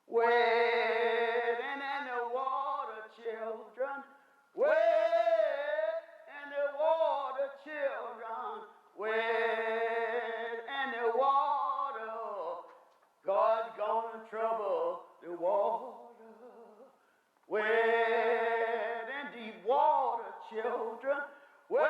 wading in the water, children. Wade in the water, children. Wade in the water. God's gonna trouble the water. Wade in deep water, children. Wade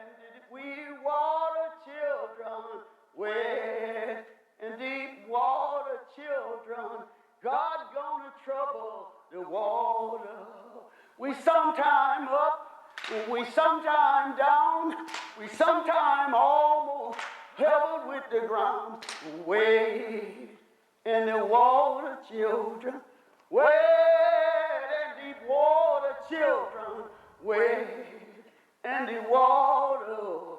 in deep water, children. Wade in deep water, children. God's gonna trouble the water. We sometime up, we sometime down, we sometime almost level with the ground. Wade in the water, children. Wade in deep water, children. Wade in the water.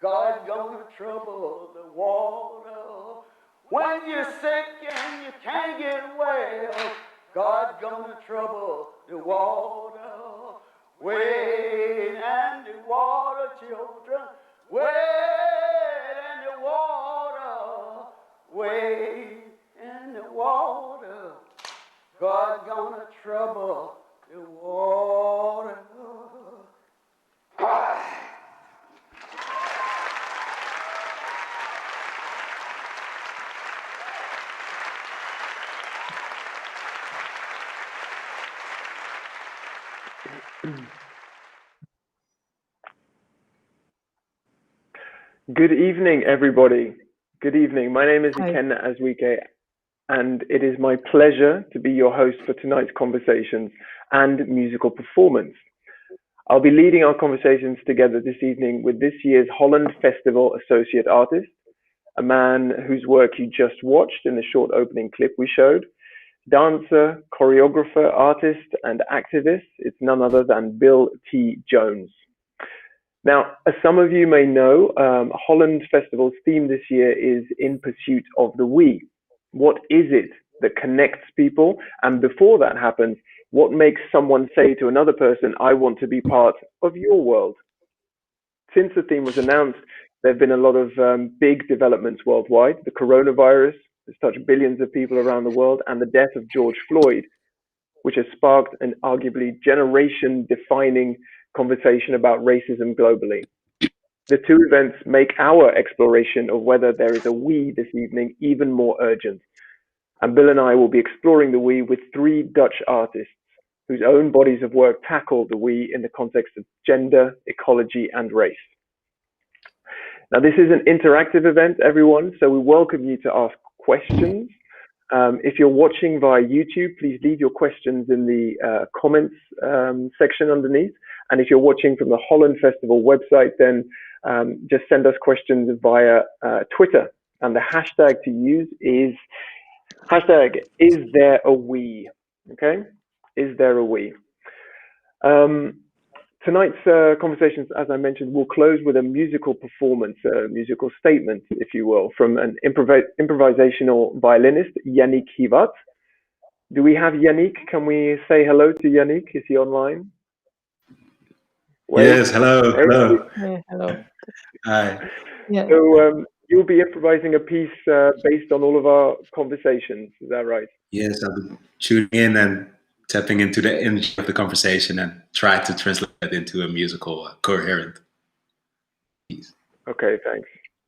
God's gonna trouble the water. When you're sick and you can't get well, God's gonna trouble the water. Wade in the water, children. Wade in the water. Wade in the water. God's gonna trouble the water. Good evening, everybody. Good evening. My name is Ikenna Azuike, and it is my pleasure to be your host for tonight's conversations and musical performance. I'll be leading our conversations together this evening with this year's Holland Festival Associate Artist, a man whose work you just watched in the short opening clip we showed, dancer, choreographer, artist, and activist. It's none other than Bill T. Jones. Now, as some of you may know, Holland Festival's theme this year is In Pursuit of the We. What is it that connects people? And before that happens, what makes someone say to another person, I want to be part of your world? Since the theme was announced, there have been a lot of big developments worldwide. The coronavirus has touched billions of people around the world, and the death of George Floyd, which has sparked an arguably generation-defining conversation about racism globally. The two events make our exploration of whether there is a we this evening even more urgent. And Bill and I will be exploring the we with three Dutch artists whose own bodies of work tackle the we in the context of gender, ecology, and race. Now, this is an interactive event, everyone, so we welcome you to ask questions. If you're watching via YouTube, please leave your questions in the comments section underneath. And if you're watching from the Holland Festival website, then just send us questions via Twitter. And the hashtag to use is hashtag is there a we? Okay, is there a we? Tonight's conversations, as I mentioned, will close with a musical performance, a musical statement, if you will, from an improvisational violinist, Yannick Hivat. Do we have Yannick? Can we say hello to Yannick? Is he online? Wait. Yes, hello. Hello. Yeah, hello. Hi. Yeah. So you'll be improvising a piece based on all of our conversations. Is that right? Yes, I'll be tuning in and tapping into the energy of the conversation and try to translate it into a musical, coherent piece. Okay, thanks.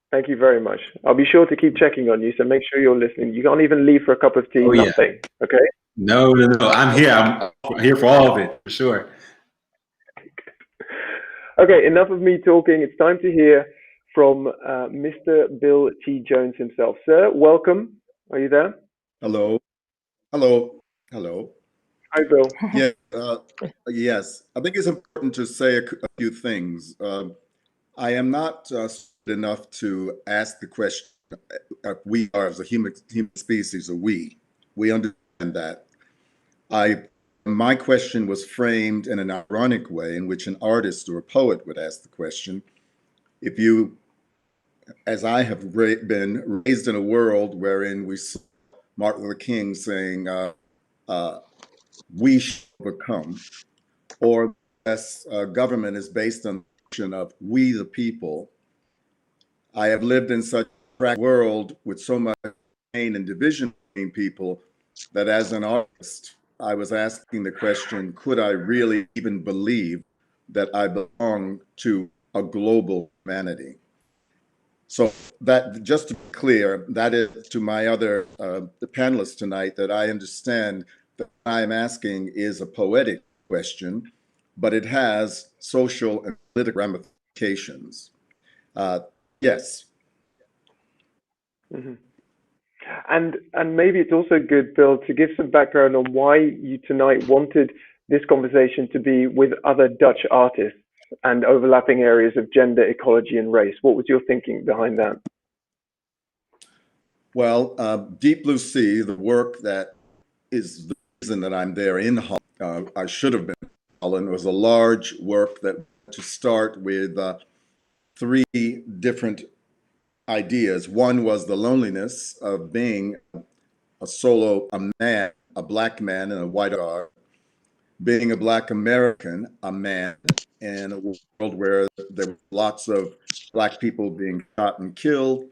Thank you very much. I'll be sure to keep checking on you, so make sure you're listening. You can't even leave for a cup of tea, nothing. Yeah. Okay? No. I'm here. I'm here for all of it, for sure. Okay, enough of me talking. It's time to hear from Mr. Bill T. Jones himself. Sir, welcome. Are you there? Hello. Hello. Hello. Hi, Bill. Yeah. Yes. I think it's important to say a few things. I am not enough to ask the question. We are, as a human species, a we. We understand that. My question was framed in an ironic way, in which an artist or a poet would ask the question: if you, as I have been raised in a world wherein we saw Martin Luther King saying, we shall overcome, or as government is based on the notion of we the people. I have lived in such a world with so much pain and division people that as an artist, I was asking the question, could I really even believe that I belong to a global humanity? So that, just to be clear, that is to my other panelists tonight, that I understand that what I'm asking is a poetic question, but it has social and political ramifications. Yes. Mm-hmm. And maybe it's also good, Bill, to give some background on why you tonight wanted this conversation to be with other Dutch artists and overlapping areas of gender, ecology, and race. What was your thinking behind that? Well, Deep Blue Sea, the work that is the reason that I'm there in Holland, I should have been in Holland, was a large work that to start with three different ideas. One was the loneliness of being a man, a black man in a white car, being a black American, a man in a world where there were lots of black people being shot and killed,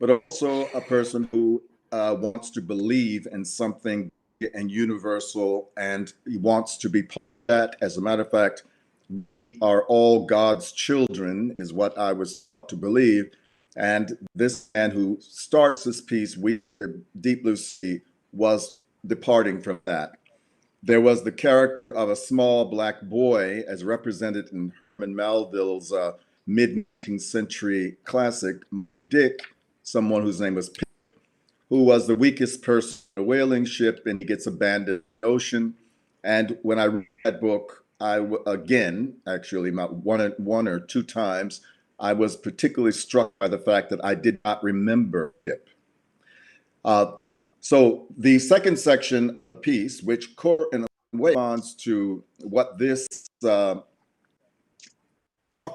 but also a person who wants to believe in something and universal, and he wants to be part of that. As a matter of fact, we are all God's children, is what I was to believe. And this man who starts this piece, Deep Blue Sea, was departing from that. There was the character of a small black boy, as represented in Herman Melville's mid-19th century classic, Dick, someone whose name was Pip, who was the weakest person on a whaling ship, and he gets abandoned in the ocean. And when I read that book, again, actually, one or two times, I was particularly struck by the fact that I did not remember Pip. So the second section piece, which in a way responds to what this talk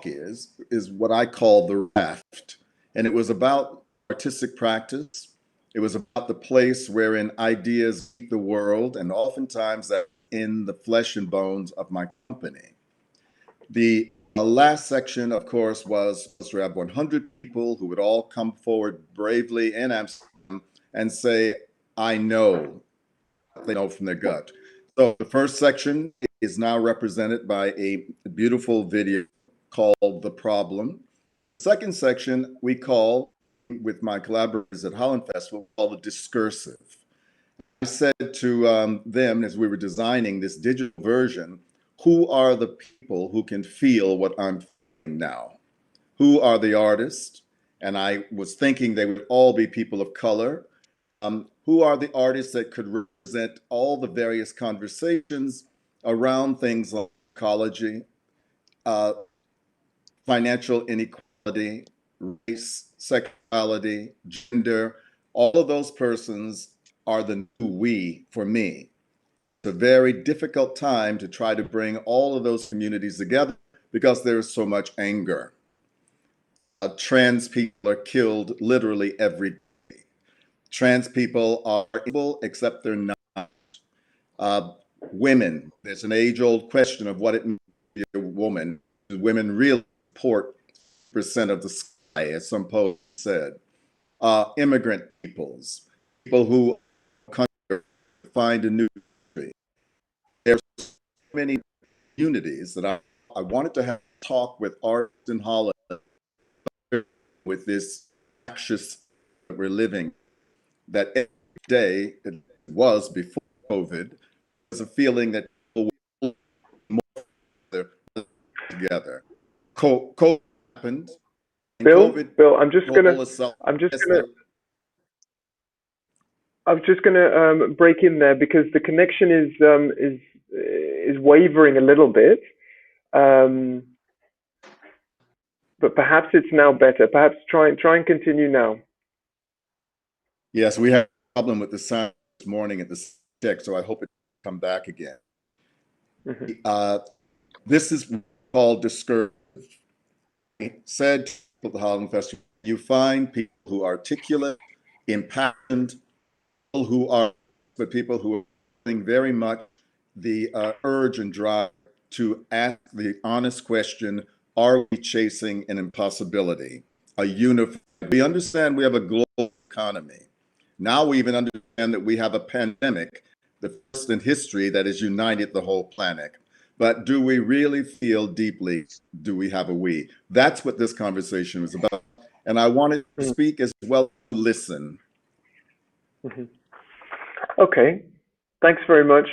is what I call the raft. And it was about artistic practice. It was about the place wherein ideas meet the world, and oftentimes that in the flesh and bones of my company. The last section, of course, was to have 100 people who would all come forward bravely in Amsterdam and say, I know. They know from their gut. So the first section is now represented by a beautiful video called The Problem. The second section we call, with my collaborators at Holland Festival, called The Discursive. I said to them as we were designing this digital version, who are the people who can feel what I'm feeling now? Who are the artists? And I was thinking they would all be people of color. Who are the artists that could represent all the various conversations around things like ecology, financial inequality, race, sexuality, gender? All of those persons are the new we for me. It's a very difficult time to try to bring all of those communities together because there's so much anger. Trans people are killed literally every day. Trans people are able, except they're not. Women, there's an age-old question of what it means to be a woman. Women really support percent of the sky, as some poet said. Immigrant peoples, people who find a new country. There's so many communities that I wanted to have a talk with artists in Holland with this anxious that we're living, that every day it was before COVID, there's a feeling that people will more together. COVID happened. Bill, COVID, I'm just gonna break in there because the connection is wavering a little bit. But perhaps it's now better. Perhaps try and continue now. Yes, we had a problem with the sound this morning at the check, so I hope it will come back again. Mm-hmm. This is called discoursive. I said at the Holland Festival, you find people who are articulate, impassioned, people who are feeling very much the urge and drive to ask the honest question, are we chasing an impossibility? We understand we have a global economy. Now we even understand that we have a pandemic, the first in history that has united the whole planet. But do we really feel deeply? Do we have a we? That's what this conversation is about. And I wanted to speak as well as listen. Mm-hmm. Okay, thanks very much,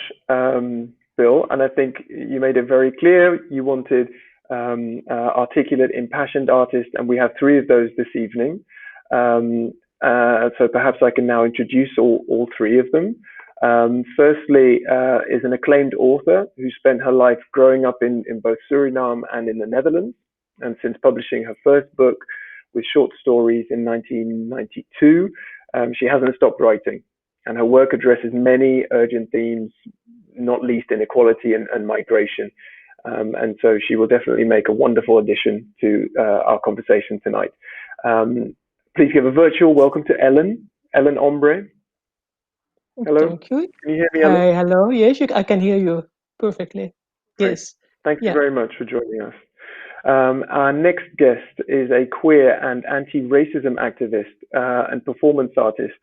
Bill. And I think you made it very clear you wanted articulate, impassioned artists, and we have 3 of those this evening. So perhaps I can now introduce all 3 of them. Firstly, is an acclaimed author who spent her life growing up in both Suriname and in the Netherlands, and since publishing her first book with short stories in 1992, she hasn't stopped writing. And her work addresses many urgent themes, not least inequality and migration. And so she will definitely make a wonderful addition to our conversation tonight. Please give a virtual welcome to Ellen Ombre. Hello. Thank you. Can you hear me, Ellen? Hi, hello. Yes, I can hear you perfectly. Great. Yes. Thank you very much for joining us. Our next guest is a queer and anti-racism activist and performance artist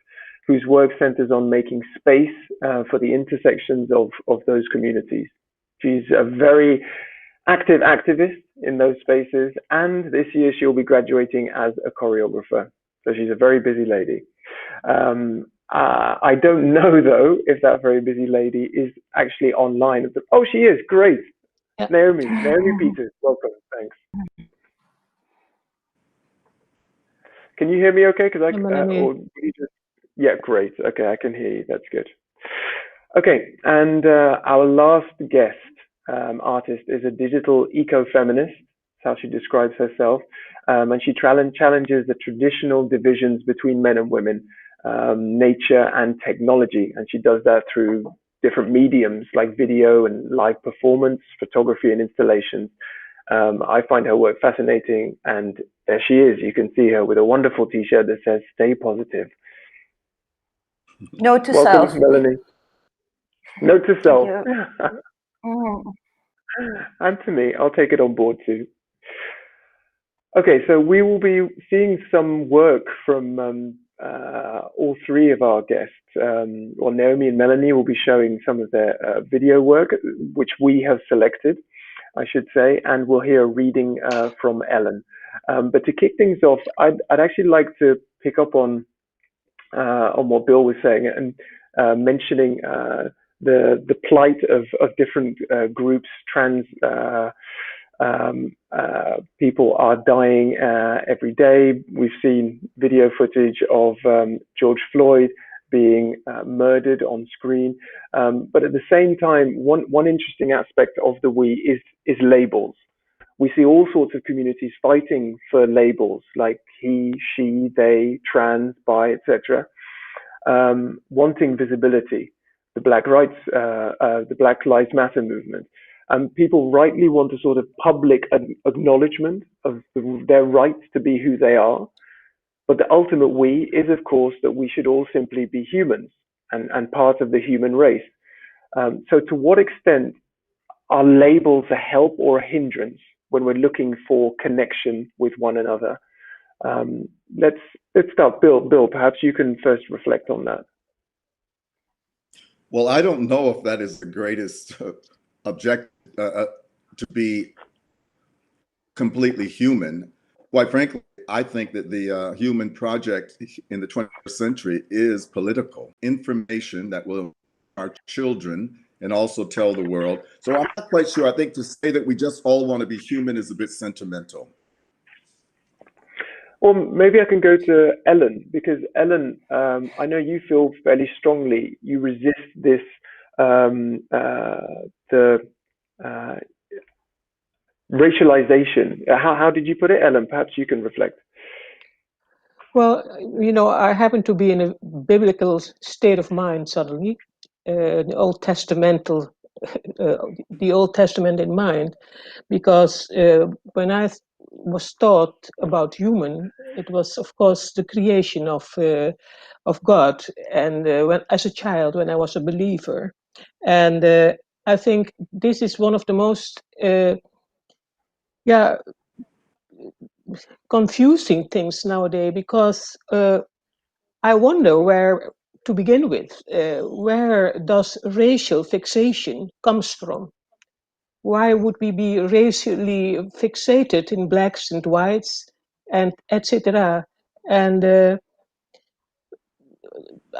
whose work centers on making space for the intersections of those communities. She's a very active activist in those spaces, and this year she'll be graduating as a choreographer. So she's a very busy lady. I don't know, though, if that very busy lady is actually online. Oh, she is. Great. Yeah. Naomi Peters, welcome. Thanks. Can you hear me okay? Because yeah, great. Okay, I can hear you. That's good. Okay, and our last guest artist is a digital eco-feminist. That's how she describes herself. And she challenges the traditional divisions between men and women, nature and technology. And she does that through different mediums like video and live performance, photography and installations. I find her work fascinating, and there she is. You can see her with a wonderful t-shirt that says "Stay positive." Note to Welcome, self. Melanie. Note to self. And to me, I'll take it on board too. Okay, so we will be seeing some work from all 3 of our guests. Well, Naomi and Melanie will be showing some of their video work, which we have selected, I should say, and we'll hear a reading from Ellen. But to kick things off, I'd actually like to pick up on what Bill was saying and mentioning the plight of different groups. Trans people are dying every day. We've seen video footage of George Floyd being murdered on screen. But at the same time, one interesting aspect of the we is labels. We see all sorts of communities fighting for labels like he, she, they, trans, bi, etc., wanting visibility. The Black Lives Matter movement. People rightly want a sort of public acknowledgement of their right to be who they are. But the ultimate we is, of course, that we should all simply be humans and part of the human race. So to what extent are labels a help or a hindrance when we're looking for connection with one another? Let's start, Bill. Bill, perhaps you can first reflect on that. Well, I don't know if that is the greatest objective to be completely human. Quite frankly, I think that the human project in the 21st century is political information that will our children and also tell the world. So I'm not quite sure. I think to say that we just all want to be human is a bit sentimental. Well, maybe I can go to Ellen, because Ellen, I know you feel fairly strongly, you resist this, racialization. How did you put it, Ellen? Perhaps you can reflect. Well, you know, I happen to be in a biblical state of mind suddenly, the Old Testamental, the Old Testament in mind, because when I was taught about human, it was, of course, the creation of God, and when as a child, when I was a believer, and I think this is one of the most confusing things nowadays, because I wonder where, to begin with, where does racial fixation comes from? Why would we be racially fixated in blacks and whites and etc.? And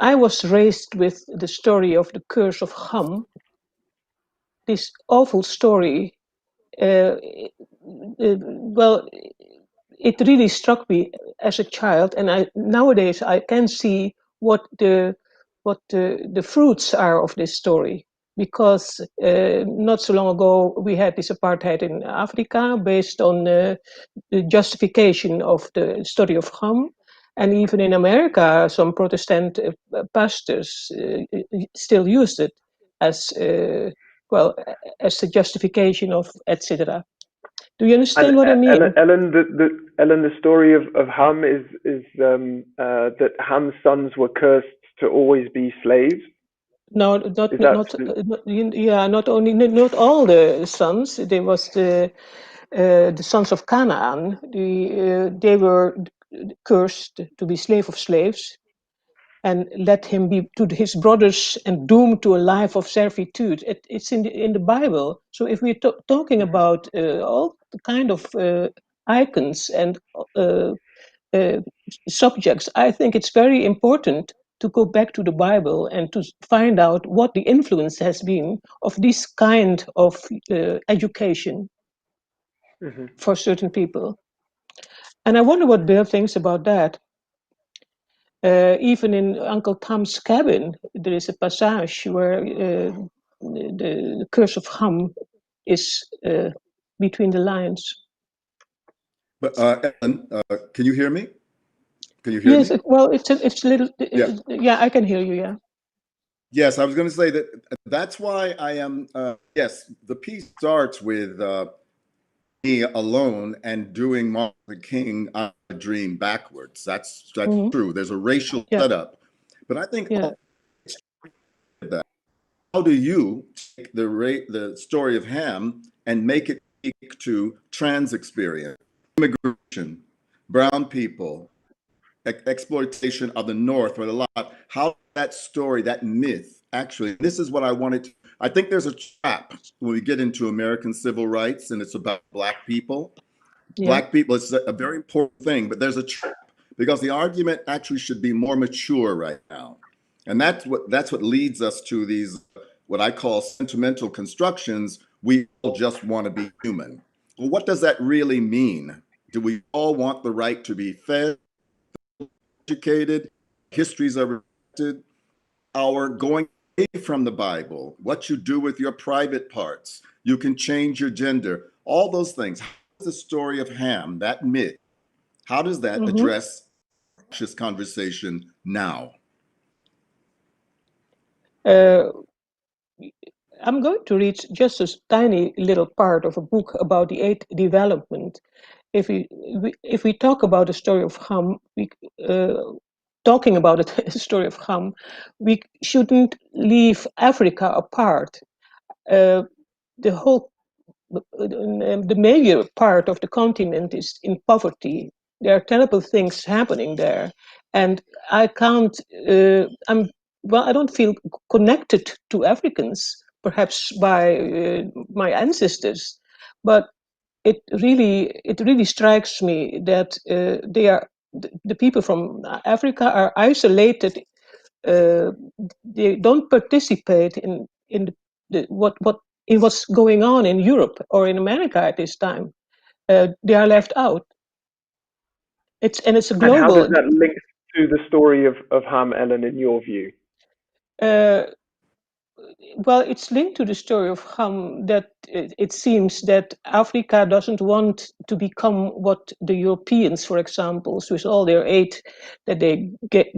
I was raised with the story of the curse of Ham, this awful story. Well, it really struck me as a child, and nowadays I can see what the fruits are of this story. Because not so long ago we had this apartheid in Africa based on the justification of the story of Ham, and even in America, some Protestant pastors still used it as well as the justification of etc. Do you And understand what I mean? Ellen, the story of Ham is that Ham's sons were cursed to always be slaves. No, Is that yeah, not only not all the sons. There was the sons of Canaan. They were cursed to be slave of slaves, and let him be to his brothers and doomed to a life of servitude. It's in the Bible. So if we're talking about all the kind of icons and uh, uh, subjects, I think it's very important to go back to the Bible and to find out what the influence has been of this kind of education Mhm. for certain people. And I wonder what Bill thinks about that. Even in Uncle Tom's Cabin, there is a passage where the curse of Ham is between the lines. But Ellen, can you hear me? Can you hear Yes, me? well, it's a little. Yeah. Yeah, I can hear you. Yeah. Yes, I was going to say that that's why I am. Yes, the piece starts with me alone and doing Martin Luther King on a dream backwards. That's Mm-hmm. true. There's a racial Yeah. setup, but I think Yeah. that how do you take the story of Ham and make it speak to trans experience, immigration, brown people, exploitation of the North with a lot? How that story, that myth, actually, this is what I wanted to. I think there's a trap when we get into American civil rights and it's about Black people. Yeah. Black people, it's a very important thing, but there's a trap because the argument actually should be more mature right now. And that's what leads us to these, what I call sentimental constructions. We all just want to be human. Well, what does that really mean? Do we all want the right to be fed, educated, histories are respected, our going away from the Bible, what you do with your private parts, you can change your gender, all those things. How does the story of Ham, that myth, how does that Mm-hmm. address this conversation now? I'm going to read just a tiny little part of a book about the eighth development. If we talk about the story of Ham, talking about the story of Ham, we shouldn't leave Africa apart. The whole the major part of the continent is in poverty. There are terrible things happening there, and I can't. I'm well. I don't feel connected to Africans, perhaps by my ancestors, but it really strikes me that the people from Africa are isolated. They don't participate in what in what's going on in Europe or in America at this time. They are left out. It's a And how does global. that link to the story of Ham, Ellen, in your view? Uh, well, it's linked to the story of Ham that it seems that Africa doesn't want to become what the Europeans, for example, with all their aid that they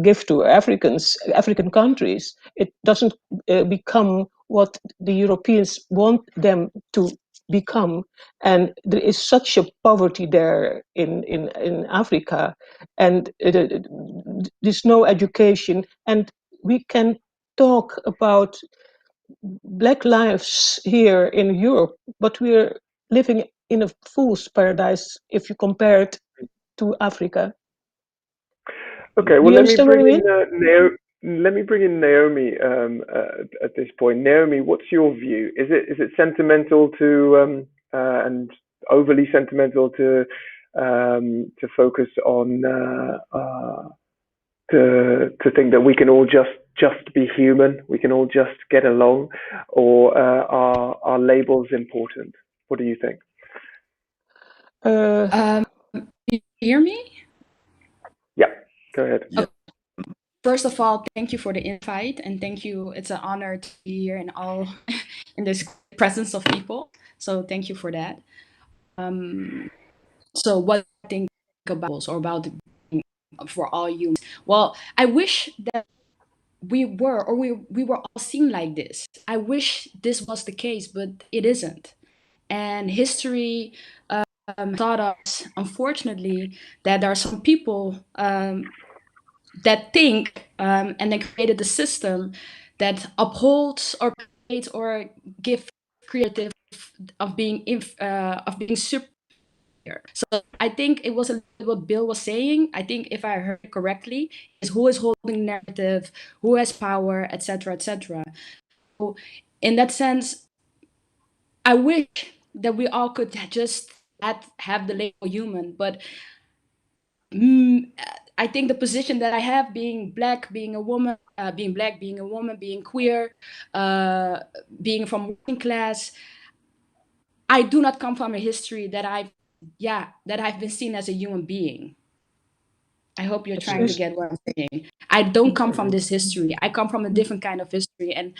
give to African countries, it doesn't become what the Europeans want them to become. And there is such a poverty there in Africa, and there's no education, and we can talk about Black lives here in Europe, but we're living in a fool's paradise if you compare it to Africa. Okay, Do well, you understand what I mean? let me bring in Naomi at this point. Naomi, what's your view? Is it sentimental to and overly sentimental to focus on to think that we can all just be human, we can all just get along, or are labels important? What do you think? You hear me? Yeah, go ahead. Yeah. First of all, thank you for the invite, and thank you. It's an honor to be here in all in this presence of people. So thank you for that. So what I think about or about for all humans? Well, I wish that we were all seen like this. I wish this was the case, but it isn't. And history taught us, unfortunately, that there are some people that think and then created a system that upholds or creates or give creative of being superior. So I think it was a little what Bill was saying. I think if I heard it correctly, is who is holding narrative, who has power, etc., etc. So in that sense, I wish that we all could just have the label human, but mm, I think the position that I have, being black, being a woman, being black, being a woman, being queer, uh, being from working class, I do not come from a history that I've been seen as a human being. I hope you're trying to get what I'm saying. I don't come from this history. I come from a different kind of history, and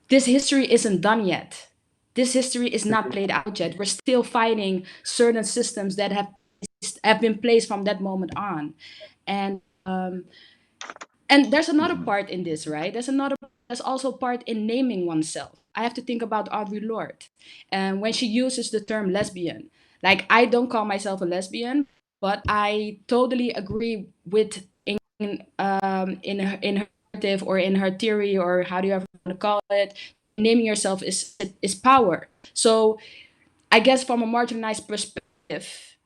this history isn't done yet. This history is not played out yet. We're still fighting certain systems that have been placed from that moment on, and and there's another part in this, right? There's also part in naming oneself. I have to think about Audre Lorde, and when she uses the term lesbian, like I don't call myself a lesbian, but I totally agree with in her narrative or in her theory, or how do you ever want to call it, naming yourself is power. So I guess from a marginalized perspective,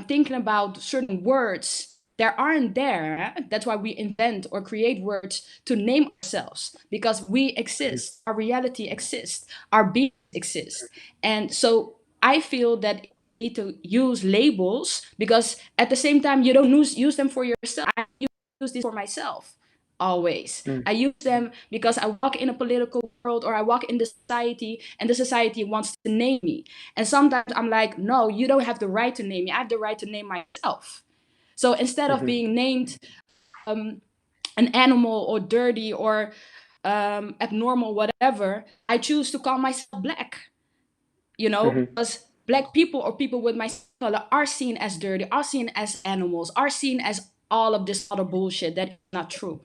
thinking about certain words that aren't there. That's why we invent or create words to name ourselves, because we exist, our reality exists, our being exists. And so I feel that you need to use labels, because at the same time, you don't use them for yourself. I use this for myself always. I use them because I walk in a political world, or I walk in the society, and the society wants to name me. And sometimes I'm like, no, you don't have the right to name me. I have the right to name myself. So instead of being named an animal or dirty or abnormal, whatever, I choose to call myself black, because black people or people with my color are seen as dirty, are seen as animals, are seen as all of this other bullshit that is not true.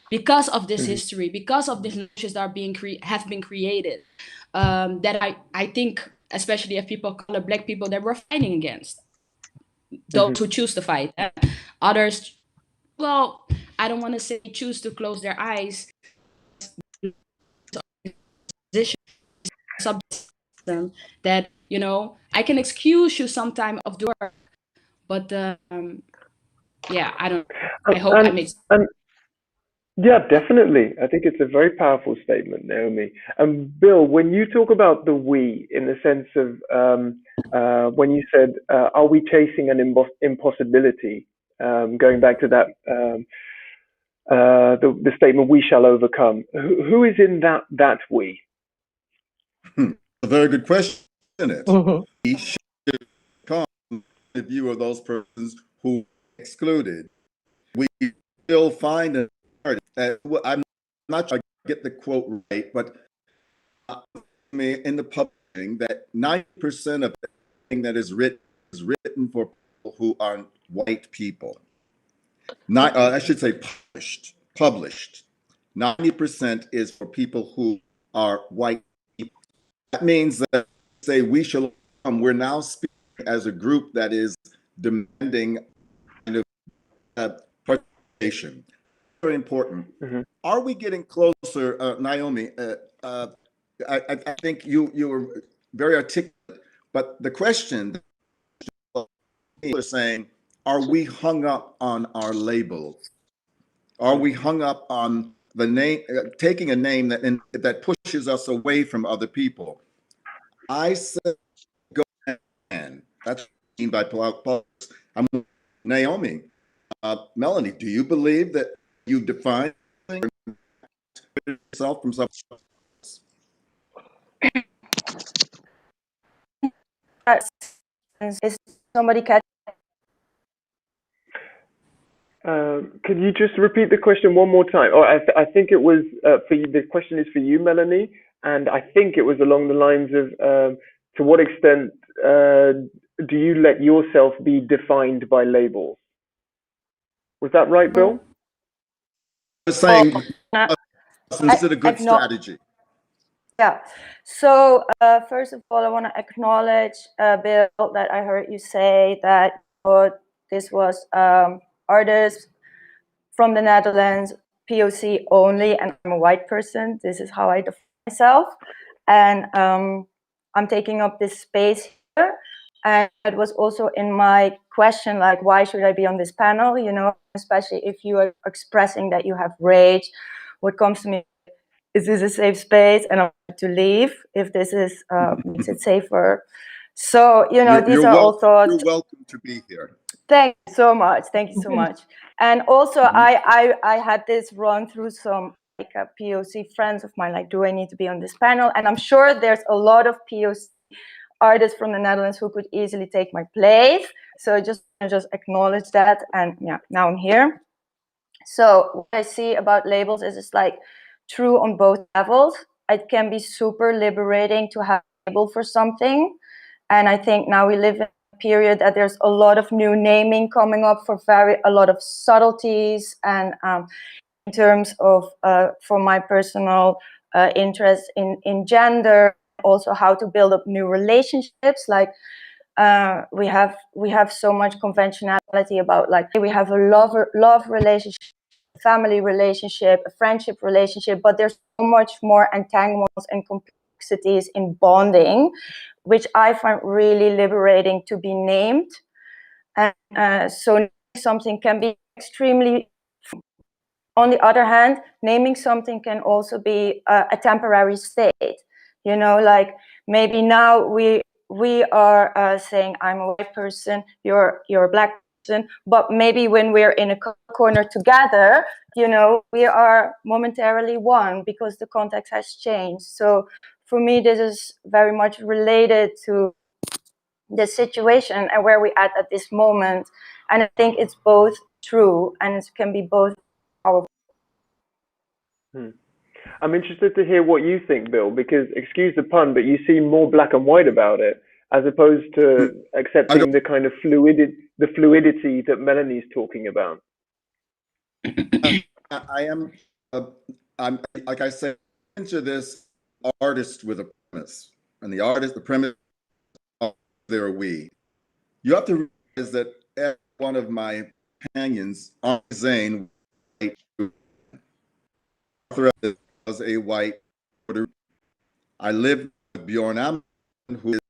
Because of this history, because of these notions that are have been created, that I think, especially if people call it black people, that we're fighting against those who choose to fight. Others, well, I don't want to say choose to close their eyes. Position subsystem that I can excuse you sometime of the work, but yeah, I don't. I hope I And, made. and Yeah, definitely. I think it's a very powerful statement, Naomi. Bill, when you talk about the we, in the sense of when you said, "Are we chasing an impossibility?" Going back to that, the statement, "We shall overcome." Who is in that we? A very good question, isn't it? Mhm. We should come from the view of those persons who are excluded. We still find a I'm not sure I get the quote right, but in the publishing that 90% of everything that is written for people who aren't white people. Not, I should say published. 90% is for people who are white people. That means that say we shall come. We're now speaking as a group that is demanding kind of participation. Very important. Are we getting closer, Naomi? I think you were very articulate, but the question are saying, are we hung up on our labels? Are we hung up on the name, taking a name that pushes us away from other people? I said, go ahead. That's what I mean by politics. I'm Naomi. Melanie, do you believe that you define yourself from someone else? Is somebody catch? Could you just repeat the question one more time? Or I think it was for you. The question is for you, Melanie, and I think it was along the lines of to what extent do you let yourself be defined by labels? Was that right, Bill? I was saying, Is it a good strategy? Yeah. So first of all, I want to acknowledge, Bill, that I heard you say that this was artists from the Netherlands, POC only, and I'm a white person. This is how I define myself. And I'm taking up this space here. And it was also in my question, like, why should I be on this panel? You know, especially if you are expressing that you have rage. What comes to me, is this a safe space? And I want to leave if this is makes it safer. So, you know, these are all thoughts. You're welcome to be here. Thank you so much. Thank you so much. And also, I had this run through some like POC friends of mine, like, do I need to be on this panel? And I'm sure there's a lot of POC artists from the Netherlands who could easily take my place. So I just acknowledge that. And yeah, now I'm here. So what I see about labels is it's like true on both levels. It can be super liberating to have a label for something. And I think now we live in a period that there's a lot of new naming coming up for a lot of subtleties. And in terms of, for my personal interest in gender, also how to build up new relationships. Like we have so much conventionality about, like, we have a love relationship, family relationship, a friendship relationship, but there's so much more entanglements and complexities in bonding, which I find really liberating to be named. And so something can be extremely. On the other hand, naming something can also be a temporary state. You know, like maybe now we are saying, I'm a white person, you're a black person, but maybe when we're in a corner together, you know, we are momentarily one because the context has changed. So for me, this is very much related to the situation and where we're at this moment. And I think it's both true and it can be both powerful. I'm interested to hear what you think, Bill, because excuse the pun, but you seem more black and white about it, as opposed to accepting the kind of fluidity that Melanie's talking about. I am, I'm, like I said, into this artist with a premise, and the premise, there are we. You have to realize that every one of my companions on Zane was a white. I live with Bjorn Am, who is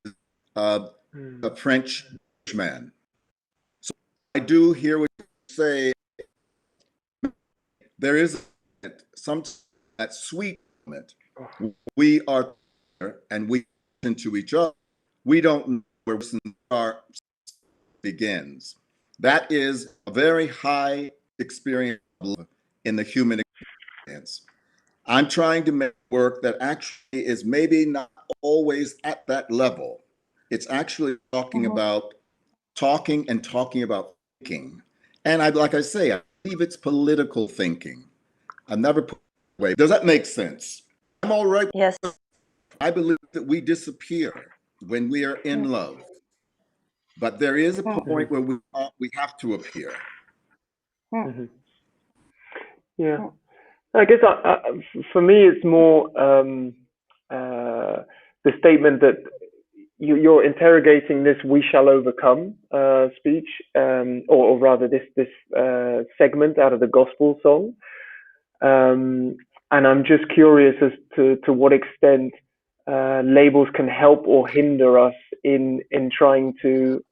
a French man. So I do hear what you say. There is some that sweet moment. We are and we listen to each other. We don't know where our begins. That is a very high experience in the human experience. I'm trying to make work that actually is maybe not always at that level. It's actually talking about talking about thinking. And like I say, I believe it's political thinking. I've never put it away. Does that make sense? I'm all right. Yes. I believe that we disappear when we are in love. But there is a point where we have to appear. Yeah. I guess for me, it's more the statement that you're interrogating this "we shall overcome" speech, or rather this segment out of the gospel song, and I'm just curious as to what extent labels can help or hinder us in trying to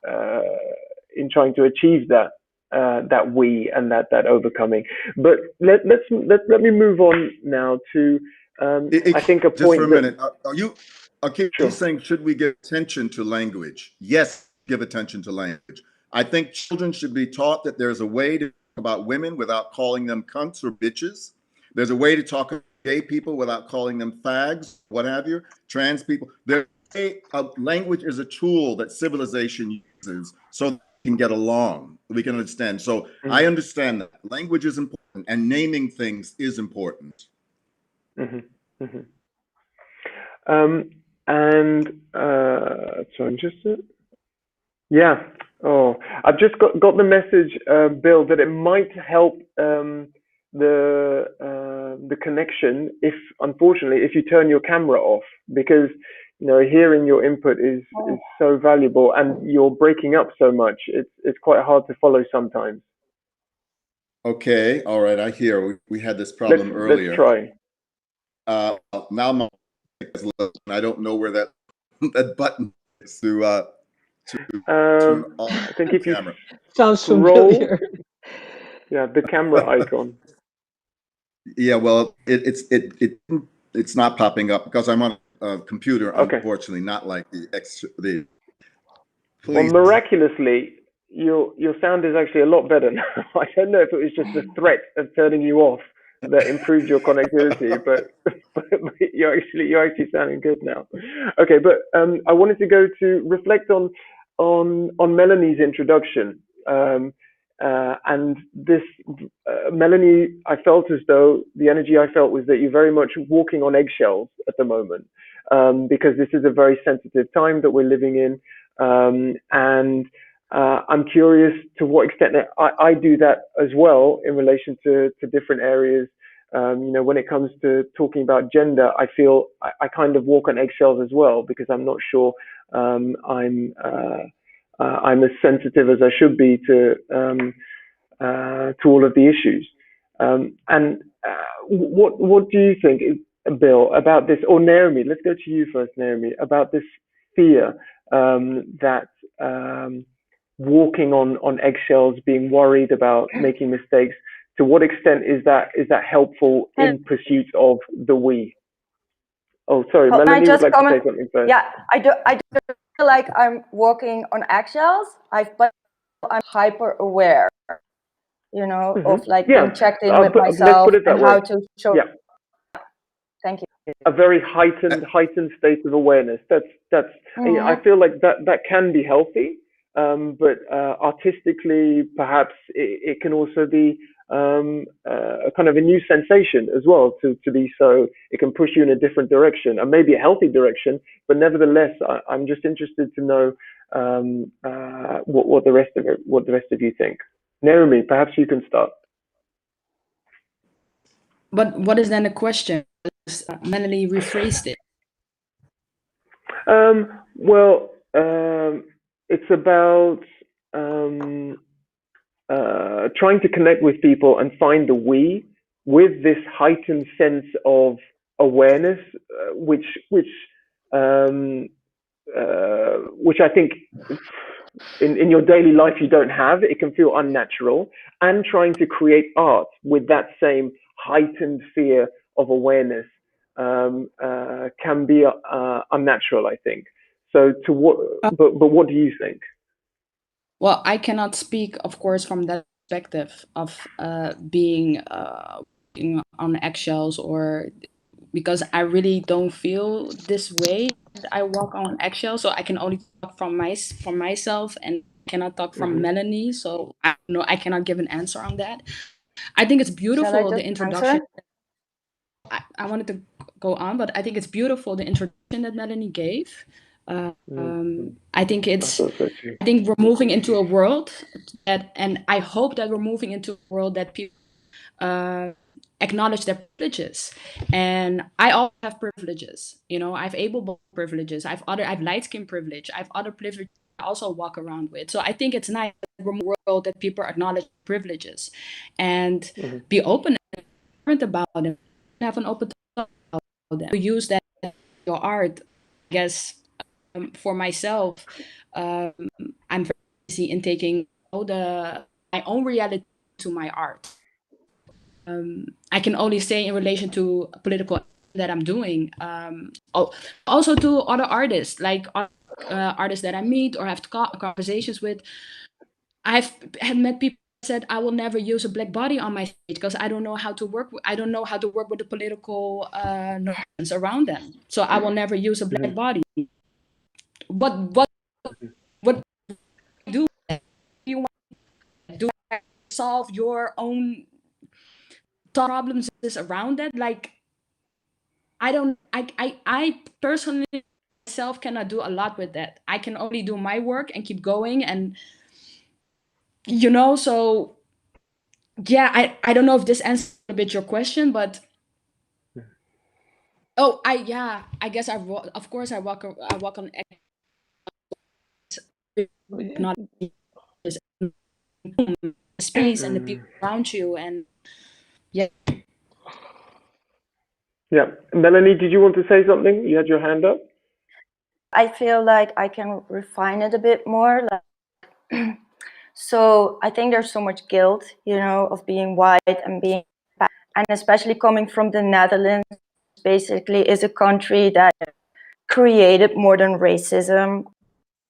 in trying to achieve that that we and that overcoming. But let me move on now to I think a Just point for a that minute, are you sure. saying should we give attention to language? Yes, give attention to language. I think children should be taught that there's a way to talk about women without calling them cunts or bitches. There's a way to talk about gay people without calling them fags, what have you, trans people. Language is a tool that civilization uses so that we can get along, we can understand. So I understand that language is important and naming things is important. And so I'm just yeah. Oh, I've just got the message, Bill, that it might help the connection if, unfortunately, if you turn your camera off, because hearing your input is so valuable, and you're breaking up so much. It's quite hard to follow sometimes. Okay, all right, I hear. We had this problem earlier. Let's try. Now my I don't know where that button is to turn off I think if the camera. Sounds familiar. Yeah, the camera icon. Yeah, well, it's not popping up because I'm on a computer. Okay. Unfortunately, not like the. Please. Well, miraculously, your sound is actually a lot better now. I don't know if it was just the threat of turning you off that improved your connectivity, but you're actually sounding good now. Okay, but I wanted to go to reflect on Melanie's introduction. And this, Melanie, I felt as though the energy I felt was that you're very much walking on eggshells at the moment, because this is a very sensitive time that we're living in. And I'm curious to what extent I do that as well in relation to different areas. When it comes to talking about gender, I feel I kind of walk on eggshells as well, because I'm not sure I'm as sensitive as I should be to all of the issues. And what do you think, Bill, about this? Or Naomi, let's go to you first, Naomi, about this fear that walking on eggshells, being worried about making mistakes. To what extent is that helpful in pursuit of the we? Oh, sorry, Melanie would like to say something first. Yeah, I do feel like I'm walking on eggshells. But I'm hyper aware, of like being checked in with myself and how to show. Yeah. Thank you. A very heightened state of awareness. That's. I feel like that can be healthy, but artistically, perhaps it can also be a kind of a new sensation as well to be so. It can push you in a different direction, and maybe a healthy direction. But nevertheless, I'm just interested to know what the rest of you think. Naomi, perhaps you can start. But what is then the question? Melanie rephrased it. Well, it's about trying to connect with people and find the we with this heightened sense of awareness, which I think in your daily life you don't have. It can feel unnatural, and trying to create art with that same heightened fear of awareness can be unnatural, I think. So but what do you think? Well, I cannot speak, of course, from that perspective of being on eggshells, or because I really don't feel this way. I walk on eggshells, so I can only talk from myself, and cannot talk from Melanie. So I cannot give an answer on that. I think it's beautiful, the introduction. I wanted to go on, but I think it's beautiful, the introduction that Melanie gave. I think we're moving into a world and I hope that we're moving into a world that people acknowledge their privileges. And I also have privileges. I have able privileges. I have light skin privilege. I have other privileges I also walk around with. So I think it's nice that we're in a world that people acknowledge privileges and be open and about them. Have an open talk about them. To use that your art, I guess. For myself, I'm very in taking my own reality to my art. I can only say in relation to political that I'm doing. Also to other artists, like artists that I meet or have conversations with. I've met people that said I will never use a black body on my stage because I don't know how to work. I don't know how to work with the political norms around them. So I will never use a black body. What do you want? Do I solve your own problems around that? Like, I personally myself cannot do a lot with that. I can only do my work and keep going, and so yeah, I don't know if this answers a bit your question, but I guess of course I walk on space and the people around you, and yeah. Yeah, Melanie, did you want to say something? You had your hand up. I feel like I can refine it a bit more. So I think there's so much guilt, of being white and being black, and especially coming from the Netherlands, basically is a country that created modern racism.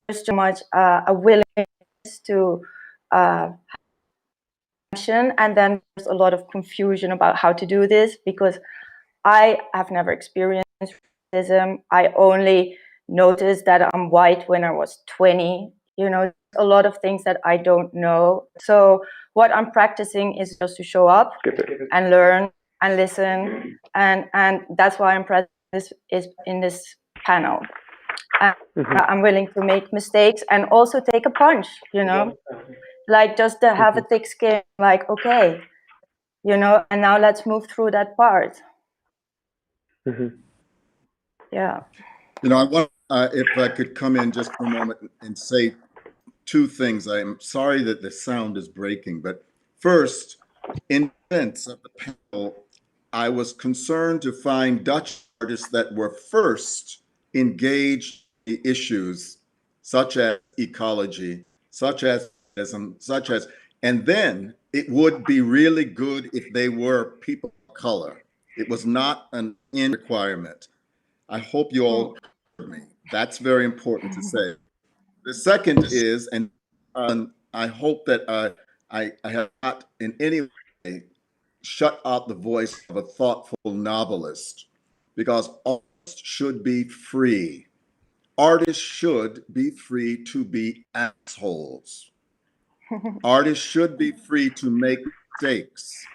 There's too much a willingness to action, and then there's a lot of confusion about how to do this because I have never experienced racism. I only noticed that I'm white when I was 20. A lot of things that I don't know. So what I'm practicing is just to show up and learn and listen, and that's why I'm present in this panel. And I'm willing to make mistakes and also take a punch. Like just to have a thick skin. Like okay, and now let's move through that part. Yeah. I want, if I could come in just for a moment and say two things. I'm sorry that the sound is breaking, but first, in defense of the panel, I was concerned to find Dutch artists that were first engaged in issues such as ecology, such as feminism, and then it would be really good if they were people of color. It was not an in requirement. I hope you all heard me. That's very important to say. The second is, and I hope that I have not in any way shut out the voice of a thoughtful novelist, because artists should be free. Artists should be free to be assholes. Artists should be free to make mistakes.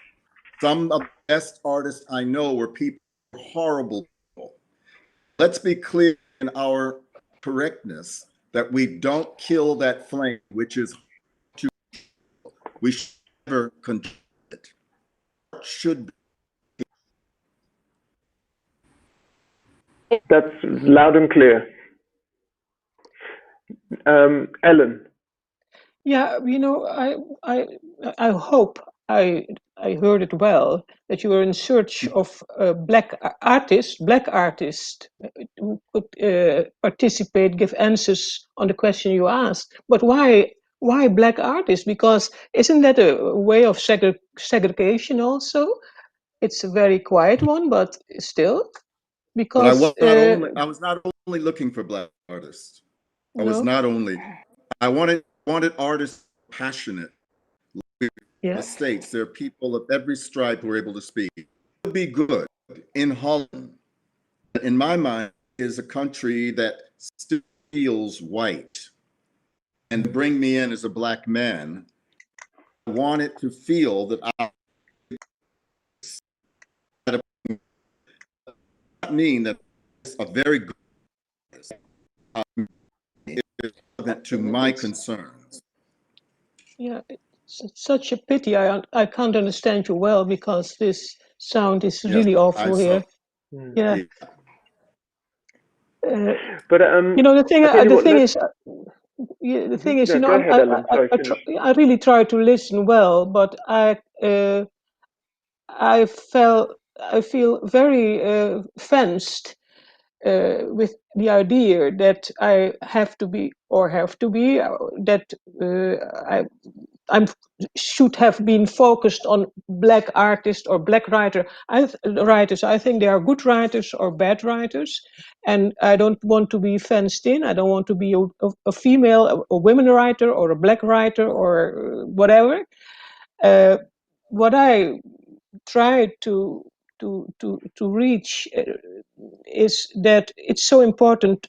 Some of the best artists I know were people who were horrible people. Let's be clear in our correctness that we don't kill that flame, which is to we should never control it. Should be. That's loud and clear. Ellen. Yeah, I hope I heard it well, that you were in search of black artists who could participate, give answers on the question you asked. But why black artists? Because isn't that a way of segregation also? It's a very quiet one, but still, because But I was not only looking for black artists. I was not only. I wanted artists passionate. In the States, there are people of every stripe who are able to speak. It would be good in Holland. In my mind, is a country that still feels white. And bring me in as a black man, I wanted to feel that I mean that it's a very good to my concerns. Yeah, it's such a pity. I can't understand you well because this sound is really awful here. Yeah. But the thing is, go ahead, Ellen. I really try to listen well, but I feel very fenced with the idea that I have to be, that I should have been focused on black artists or black writers. I think they are good writers or bad writers, and I don't want to be fenced in. I don't want to be a female, a women writer, or a black writer, or whatever. What I try to reach is that it's so important.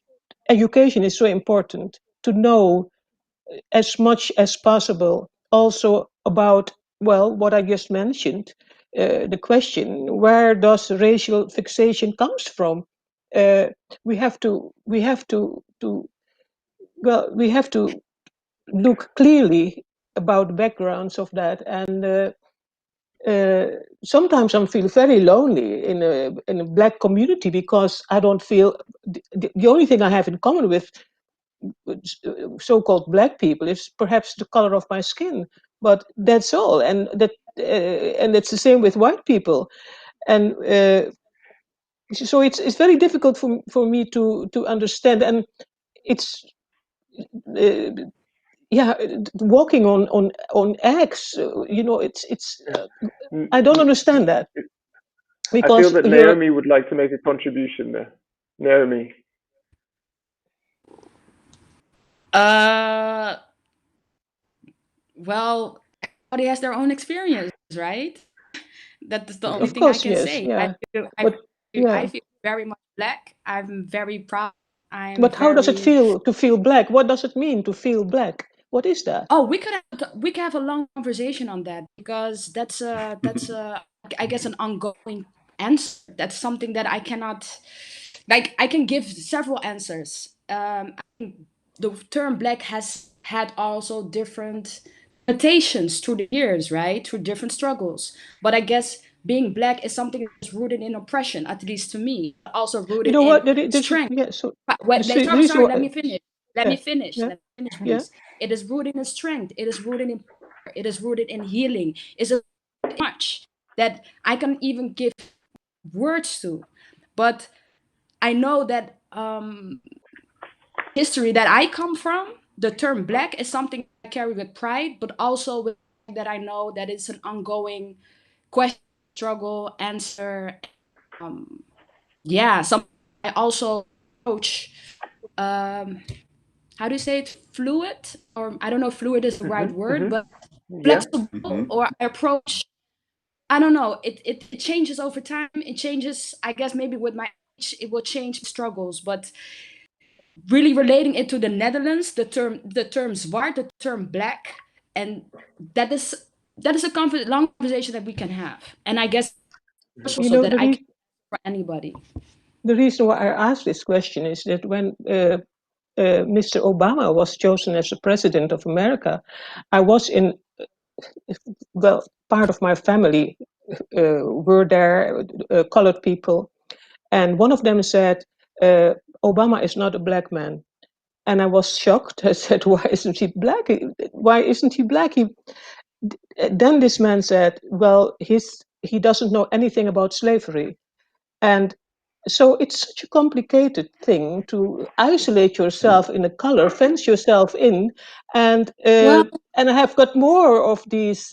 Education is so important to know as much as possible also about, well, what I just mentioned, the question, where does racial fixation comes from? We have to look clearly about the backgrounds of that. And sometimes I feel very lonely in a black community, because I don't feel the only thing I have in common with so-called black people is perhaps the color of my skin, but that's all. And it's the same with white people. And so it's very difficult for me to understand. And it's walking on eggs. It's I don't understand that, I because feel that Naomi would like to make a contribution there. Naomi. Well, everybody has their own experience, right? That's the only Of thing I course, can yes, say. yeah. I feel very much black. I'm very proud. But how does it feel to feel black? What does it mean to feel black? What is that? Oh, we could have a long conversation on that, because that's I guess an ongoing answer. That's something that I cannot, like, I can give several answers. I think the term black has had also different connotations through the years, right? Through different struggles. But I guess being black is something that's rooted in oppression, at least to me. Also You rooted know what? in strength. Yeah. So Wait, the reason sorry, why, let me finish. Let me finish. yeah, Let me finish, yeah. please. It is rooted in strength. It is rooted in power. It is rooted in healing. It's a much that I can even give words to. But I know that history that I come from, the term black is something I carry with pride, but also with that I know that it's an ongoing question, struggle, answer. Something I also approach. How do you say it? Fluid, or I don't know if fluid is the right word, but flexible, or I approach. I don't know. It changes over time. It changes, I guess, maybe with my age, it will change struggles, but really relating it to the Netherlands, the term zwart, the term black, and that is a long conversation that we can have. And I guess also that I can for anybody. The reason why I asked this question is that when Mr. Obama was chosen as the president of America, I was part of my family were there, colored people, and one of them said, Obama is not a black man. And I was shocked. I said, why isn't he black? Why isn't he black? Then this man said, well, he doesn't know anything about slavery. And so it's such a complicated thing to isolate yourself in a color, fence yourself in, and I have got more of these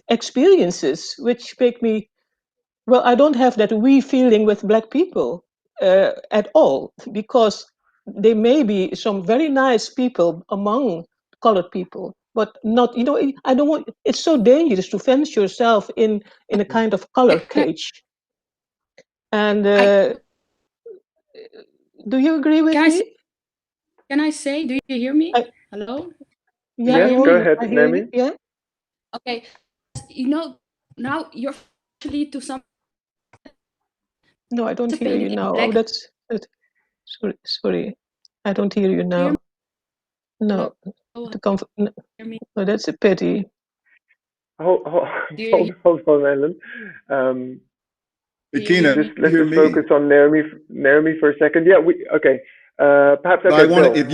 experiences, which make me, well, I don't have that we feeling with black people at all, because there may be some very nice people among colored people, but not, I don't want, it's so dangerous to fence yourself in a kind of color cage. And do you agree with me? Can I say, do you hear me? Hello? Yeah, yes, go ahead, Naomi. Yeah. Okay. Now you're actually to some. No, I don't hear you now. Oh, that's sorry. I don't hear you now. No, no, that's a pity. Hold on, Ellen. Ikenna, let's just focus on Naomi for a second. Yeah, okay. Perhaps okay. I want Bill, if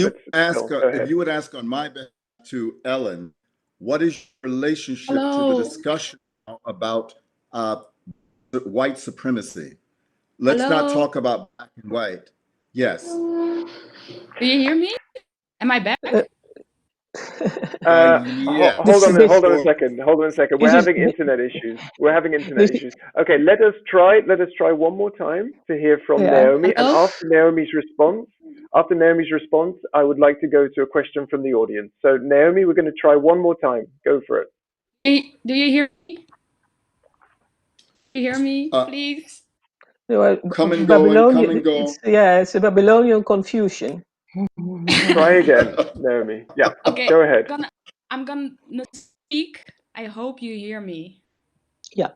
you would ask on my behalf to Ellen, what is your relationship to the discussion about white supremacy. Let's Hello? not talk about black and white. Yes. Do you hear me? Am I back? Yeah. Hold on a second. We're having internet issues. Okay, let us try one more time to hear from Naomi. Hello? And after Naomi's response, I would like to go to a question from the audience. So Naomi, we're going to try one more time. Go for it. Do you hear me? Do you hear me, please? Come and go. It's a Babylonian confusion. Try again, Naomi. Yeah. Okay. Go ahead. I'm gonna speak. I hope you hear me. Yeah.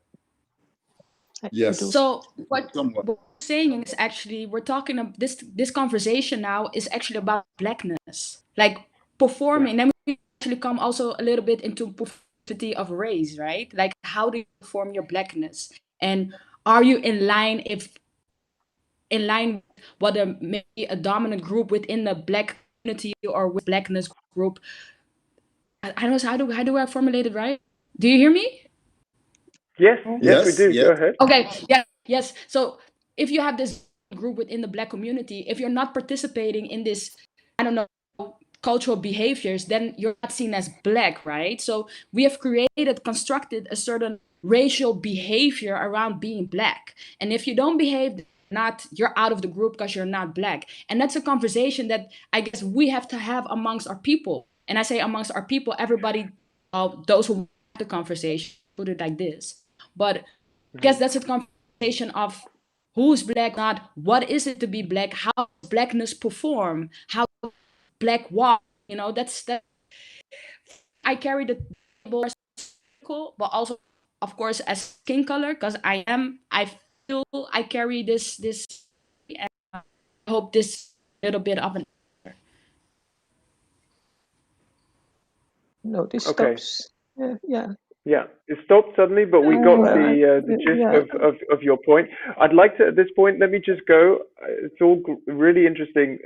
Yes. So what we're saying is actually we're talking about this conversation now is actually about blackness, like performing. Then we actually come also a little bit into performativity of race, right? Like how do you perform your blackness, and are you in line with what maybe a dominant group within the black community or with blackness group? I don't know how do I formulate it right? Do you hear me? Yes, we do. Yes. Go ahead. Okay. Yes. So if you have this group within the black community, if you're not participating in this, I don't know, cultural behaviors, then you're not seen as black, right? So we have constructed a certain racial behavior around being black. And if you don't behave, you're out of the group because you're not black. And that's a conversation that I guess we have to have amongst our people. And I say amongst our people, everybody, those who have the conversation, put it like this. But I guess that's a conversation of who's black, not what is it to be black, how does blackness perform, how black walk, that's that. I carry the label, but also, of course, as skin color, because I feel I carry this, and I hope this little bit of an answer. No, this stops. Yeah, it stopped suddenly, but we got the gist of your point. I'd like to, at this point, let me just go. It's all really interesting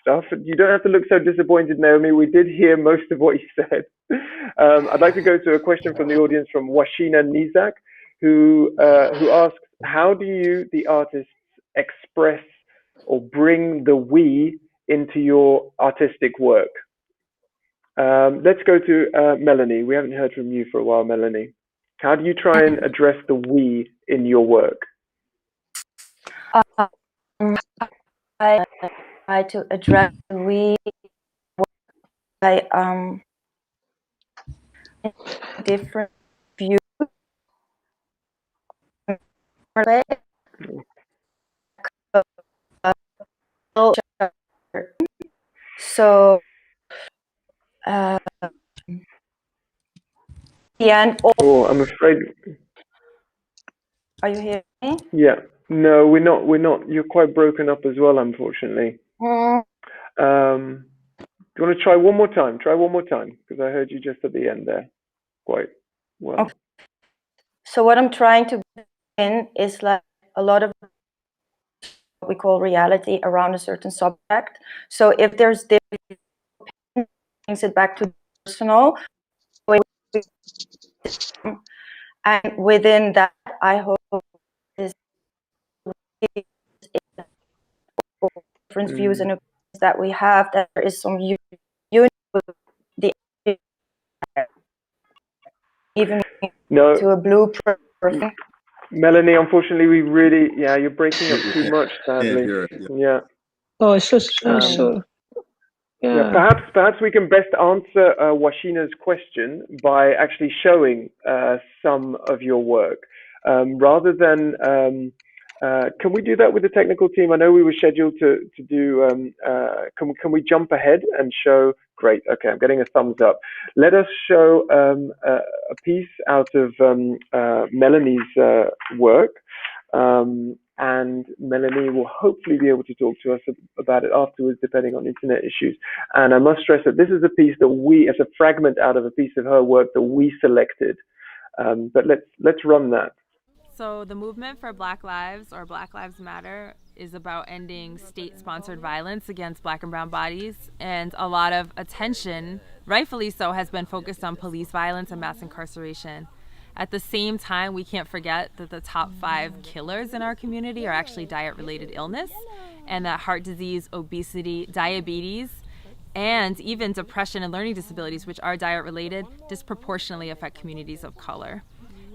stuff. You don't have to look so disappointed, Naomi. We did hear most of what you said. I'd like to go to a question from the audience from Washina Nizak, who asks, how do you, the artists, express or bring the we into your artistic work? Let's go to Melanie. We haven't heard from you for a while, Melanie. How do you try and address the we in your work? I try to address the we by different views. So I'm afraid. Are you hearing me? Yeah. No, we're not. You're quite broken up as well, unfortunately. Do you want to try one more time? Because I heard you just at the end there quite well. Okay. So what I'm trying to bring in is like a lot of what we call reality around a certain subject. So if there's different, brings it back to personal. And within that, I hope is different views and opinions that we have, that there is some unity with the even to a blueprint. Melanie, unfortunately, you're breaking up too much, sadly. Yeah. Oh, it's just so. Yeah, perhaps we can best answer Washina's question by actually showing some of your work, rather than. Can we do that with the technical team? I know we were scheduled to do. Can we jump ahead and show? Great. Okay, I'm getting a thumbs up. Let us show a piece out of Melanie's work. And Melanie will hopefully be able to talk to us about it afterwards, depending on internet issues. And I must stress that this is a piece that as a fragment out of a piece of her work that we selected. But let's run that. So the movement for Black Lives, or Black Lives Matter, is about ending state-sponsored violence against Black and brown bodies. And a lot of attention, rightfully so, has been focused on police violence and mass incarceration. At the same time, we can't forget that the top 5 killers in our community are actually diet-related illness, and that heart disease, obesity, diabetes, and even depression and learning disabilities, which are diet-related, disproportionately affect communities of color.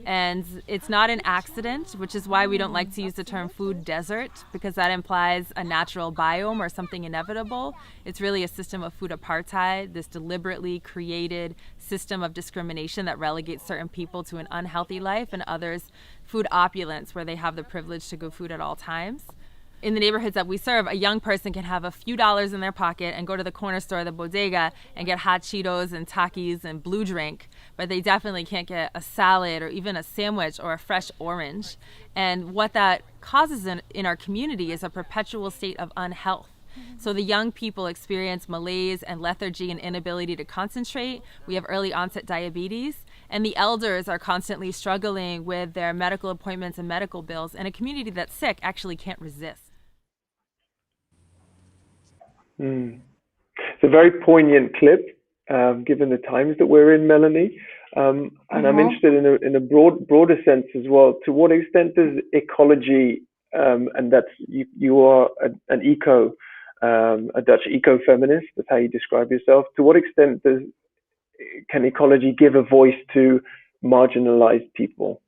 And it's not an accident, which is why we don't like to use the term food desert, because that implies a natural biome or something inevitable. It's really a system of food apartheid, this deliberately created system of discrimination that relegates certain people to an unhealthy life and others food opulence, where they have the privilege to go food at all times. In the neighborhoods that we serve, a young person can have a few dollars in their pocket and go to the corner store, the bodega, and get hot Cheetos and Takis and blue drink, but they definitely can't get a salad or even a sandwich or a fresh orange. And what that causes in our community is a perpetual state of unhealth. So the young people experience malaise and lethargy and inability to concentrate. We have early onset diabetes. And the elders are constantly struggling with their medical appointments and medical bills. And a community that's sick actually can't resist. It's a very poignant clip, given the times that we're in, Melanie. And I'm interested in a broader sense as well. To what extent does ecology, and that's you are an eco, a Dutch eco-feminist, that's how you describe yourself. To what extent can ecology give a voice to marginalized people?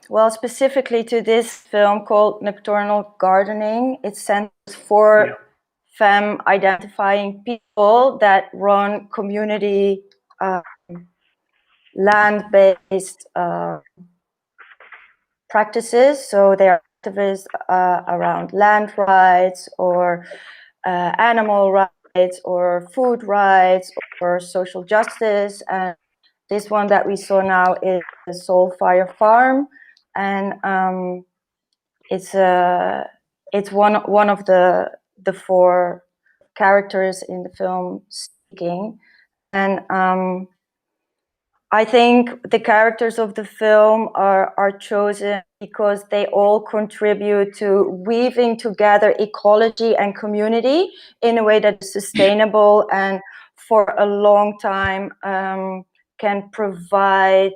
Well, specifically to this film called Nocturnal Gardening, it centers 4 femme identifying people that run community land-based practices. So they are activists around land rights or animal rights or food rights or social justice. And this one that we saw now is the Soul Fire Farm, and it's one of the 4 characters in the film speaking. And I think the characters of the film are chosen because they all contribute to weaving together ecology and community in a way that is sustainable and for a long time can provide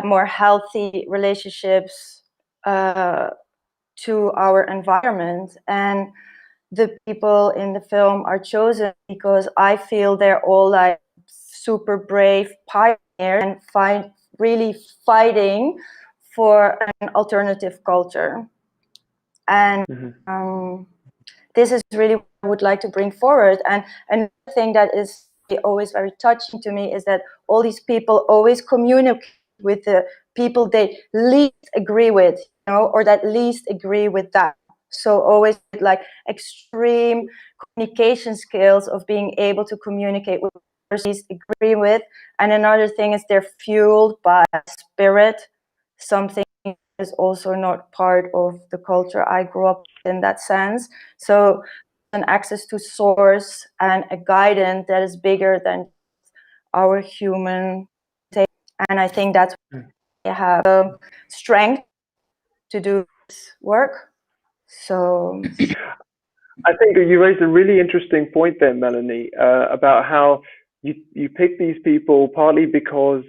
more healthy relationships to our environment. And the people in the film are chosen because I feel they're all like super brave pioneers and really fighting for an alternative culture. And this is really what I would like to bring forward. And another thing that is always very touching to me is that all these people always communicate with the people they least agree with, or that least agree with that. So always like extreme communication skills of being able to communicate with persons agree with. And another thing is they're fueled by spirit, something that is also not part of the culture I grew up in that sense. So an access to source and a guidance that is bigger than our human state. And I think that's why they have the strength to do this work. So I think you raised a really interesting point there, Melanie, about how you pick these people partly because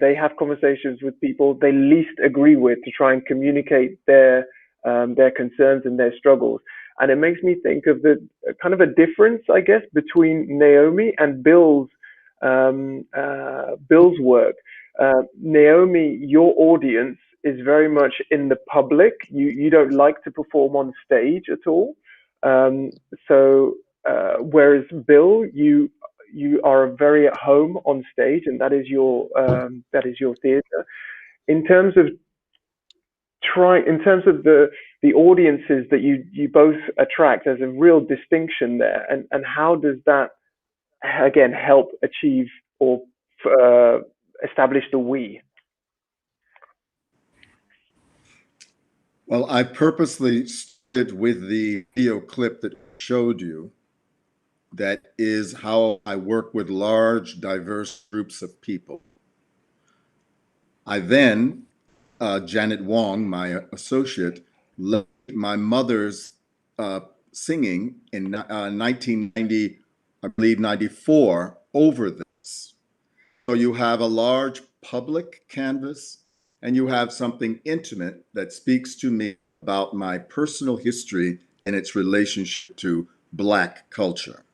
they have conversations with people they least agree with to try and communicate their concerns and their struggles. And it makes me think of the kind of a difference, I guess, between Naomi and Bill's work. Naomi, your audience is very much in the public. You don't like to perform on stage at all. Whereas Bill, you are very at home on stage, and that is your theatre. In terms of the audiences that you both attract, there's a real distinction there. And how does that again help achieve or establish the we? Well, I purposely started with the video clip that showed you. That is how I work with large, diverse groups of people. I then, Janet Wong, my associate, led my mother's singing in 1990, I believe 94, over this. So you have a large public canvas and you have something intimate that speaks to me about my personal history and its relationship to Black culture.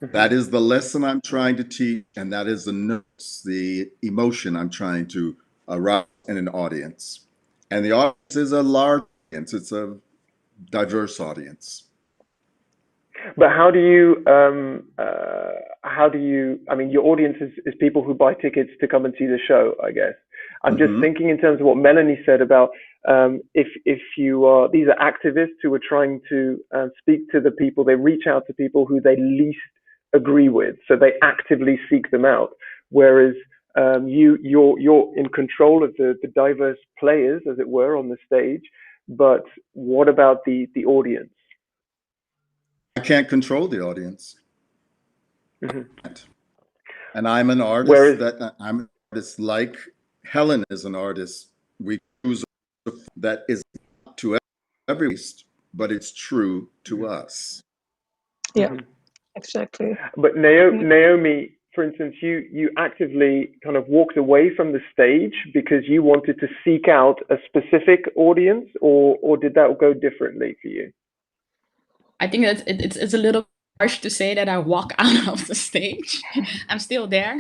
That is the lesson I'm trying to teach, and that is the notes, the emotion I'm trying to arouse in an audience. And the audience is a large audience, it's a diverse audience. But how do you, I mean, your audience is people who buy tickets to come and see the show, I guess. I'm just thinking in terms of what Melanie said about if you are, these are activists who are trying to speak to the people, they reach out to people who they least agree with, so they actively seek them out. Whereas you're in control of the diverse players, as it were, on the stage. But what about the audience? I can't control the audience. Mm-hmm. And I'm an artist I'm an artist like Helen is an artist. We choose that is not to every artist, but it's true to us. Yeah, exactly. But Naomi, for instance, you actively kind of walked away from the stage because you wanted to seek out a specific audience, or did that go differently for you? I think that it's a little harsh to say that I walk out of the stage. I'm still there.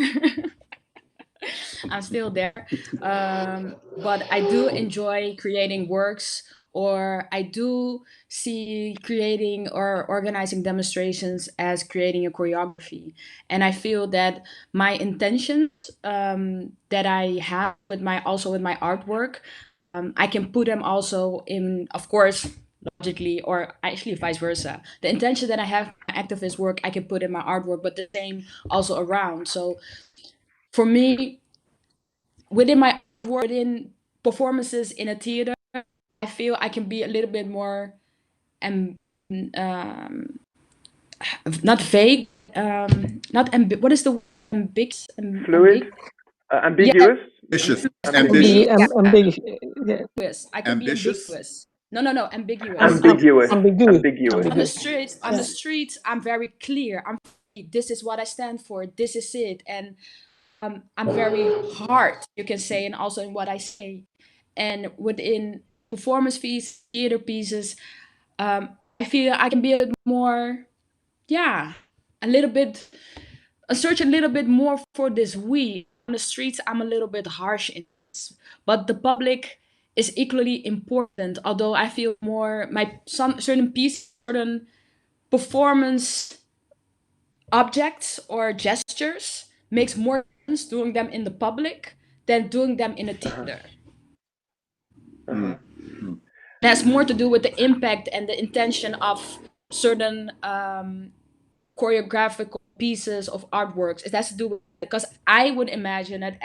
I'm still there. But I do enjoy creating works, or I do see creating or organizing demonstrations as creating a choreography. And I feel that my intentions that I have with my artwork, I can put them also in, of course, logically, or actually vice versa. The intention that I have in my activist work, I can put in my artwork, but the same also around. So for me, within my work, within performances in a theater, I feel I can be a little bit more um, not vague, not what is the word? Fluid, ambiguous. Ambitious. Ambiguous. Ambitious. Ambiguous. Yeah. Ambiguous. I can be Ambitious. ambiguous. No, ambiguous. Ambiguous. Ambiguous. Ambiguous. On the streets, I'm very clear. This is what I stand for. This is it, and I'm very hard, you can say, and also in what I say. And within performance piece, theater pieces, I feel I can be a bit more, yeah, search a little bit more for this we. On the streets, I'm a little bit harsh in this, but the public is equally important. Although I feel more some certain piece, certain performance objects or gestures makes more sense doing them in the public than doing them in a theater. That's more to do with the impact and the intention of certain choreographical pieces of artworks. It has to do with, because I would imagine that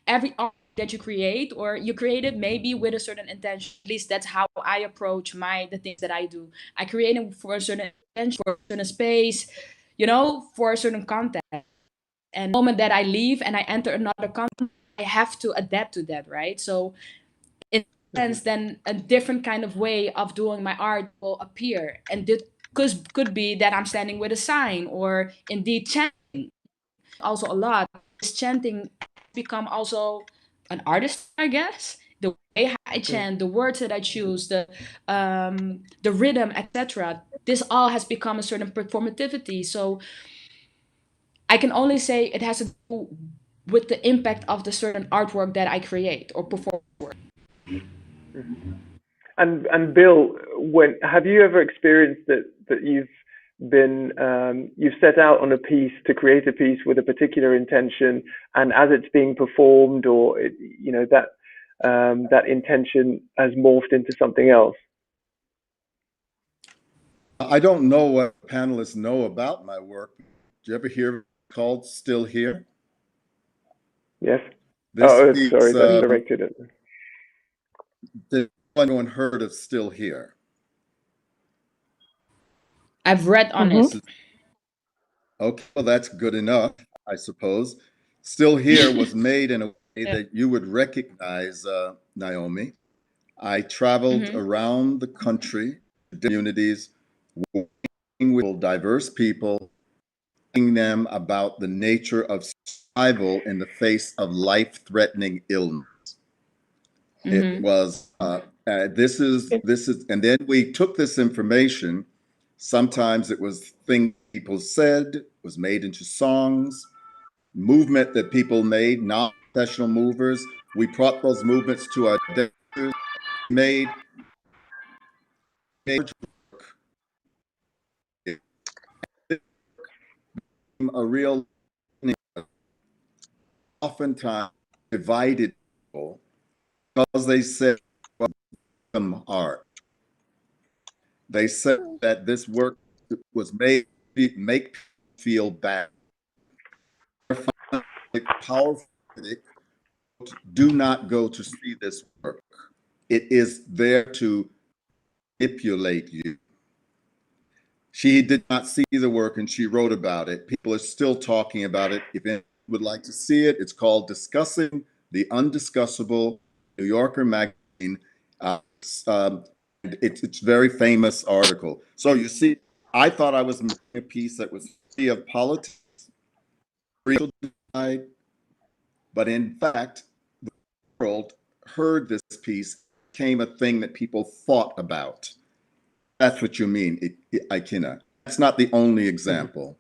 every art that you create, or you create it maybe with a certain intention. At least that's how I approach the things that I do. I create it for a certain intention, for a certain space, for a certain context. And the moment that I leave and I enter another context, I have to adapt to that, right? So in a sense, then a different kind of way of doing my art will appear. And this could be that I'm standing with a sign, or indeed chanting. Also a lot. This chanting become also an artist, I guess. The way I chant, the words that I choose, the rhythm, etc. This all has become a certain performativity. So I can only say it has to do with the impact of the certain artwork that I create or perform. And Bill, have you ever experienced that you've set out on a piece to create a piece with a particular intention, and as it's being performed, or that intention has morphed into something else? I don't know what panelists know about my work. Do you ever hear called Still Here? Yes. Piece, sorry, that's directed at. Has anyone heard of Still Here? I've read on it. Okay, well, that's good enough, I suppose. Still Here was made in a way that you would recognize, Naomi. I traveled around the country, communities, working with diverse people, telling them about the nature of survival in the face of life-threatening illness. It was this is, and then we took this information. Sometimes it was things people said, was made into songs, movement that people made, non-professional movers. We brought those movements to our dancers, made a real, oftentimes divided people because they said art. They said that this work was made to make people feel bad. Powerful critic, do not go to see this work. It is there to manipulate you. She did not see the work and she wrote about it. People are still talking about it. If anyone would like to see it, it's called Discussing the Undiscussable, New Yorker magazine. It's a very famous article. So you see, I thought I was making a piece that was free of politics, racial divide, but in fact, the world heard this piece, became a thing that people thought about. That's what you mean, Ikenna. That's not the only example.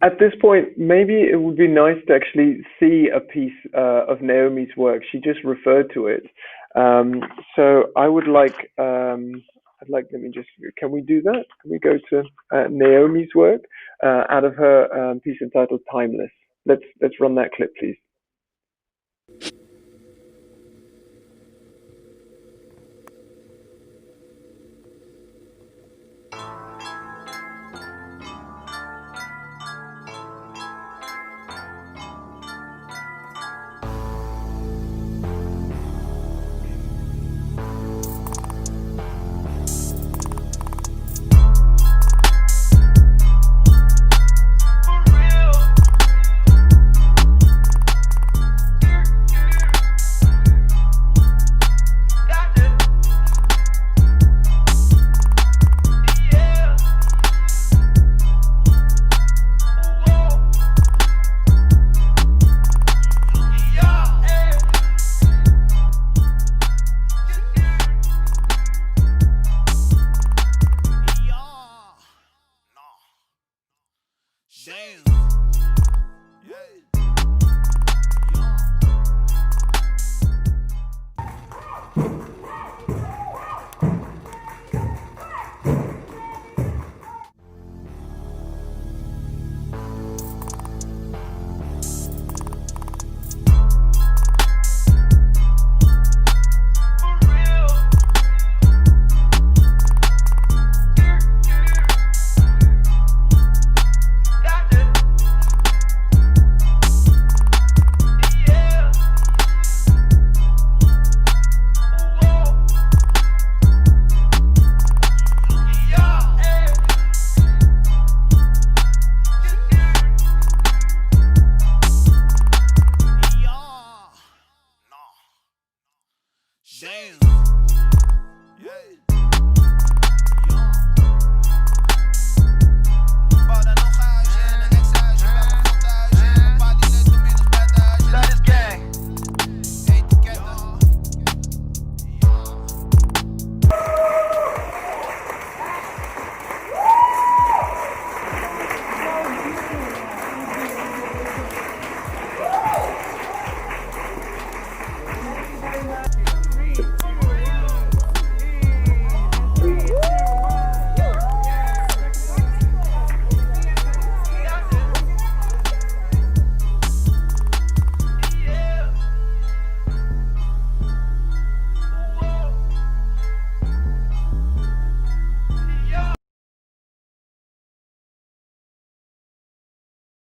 At this point, maybe it would be nice to actually see a piece of Naomi's work. She just referred to it. So I would like, let me just, can we do that? Can we go to Naomi's work out of her piece entitled Timeless? Let's run that clip, please.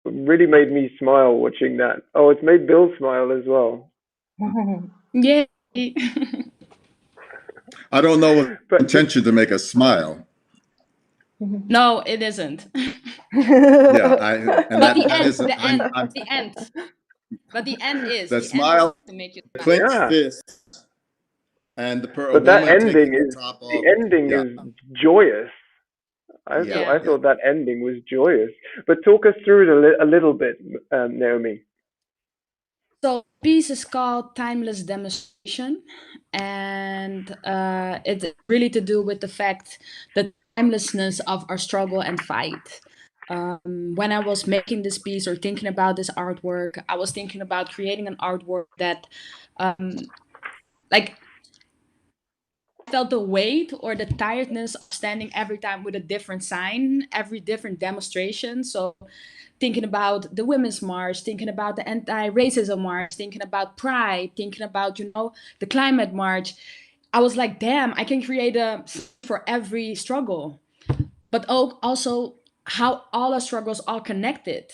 Really made me smile watching that. Oh, it's made Bill smile as well. Yay! I don't know what intention to make us smile. No, it isn't. Yeah, but the end is. The smile to make you smile. clenched fist, and but that ending is joyous. I thought that ending was joyous. But talk us through it a little bit, Naomi. So the piece is called Timeless Demonstration, and it's really to do with the fact the timelessness of our struggle and fight. When I was making this piece or thinking about this artwork, I was thinking about creating an artwork that, like, felt the weight or the tiredness of standing every time with a different sign, every different demonstration. So thinking about the Women's March, thinking about the anti-racism march, thinking about Pride, thinking about, the climate march. I was like, damn, I can create a for every struggle. But also how all our struggles are connected.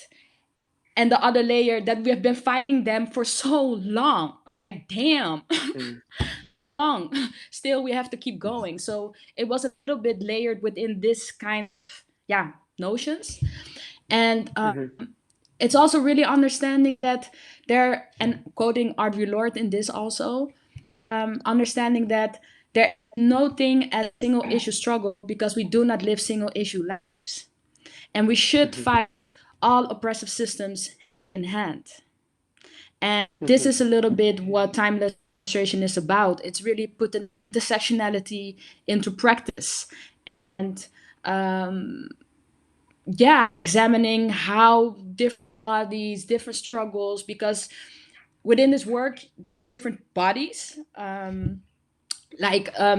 And the other layer that we have been fighting them for so long. Like, damn. Long. Still we have to keep going. So it was a little bit layered within this kind of notions. And it's also really understanding that there, and quoting Audre Lorde in this also, understanding that there is no thing as a single issue struggle because we do not live single issue lives. And we should fight all oppressive systems in hand. And this is a little bit what timeless demonstration is about. It's really putting intersectionality into practice and examining how different are these different struggles, because within this work, different bodies,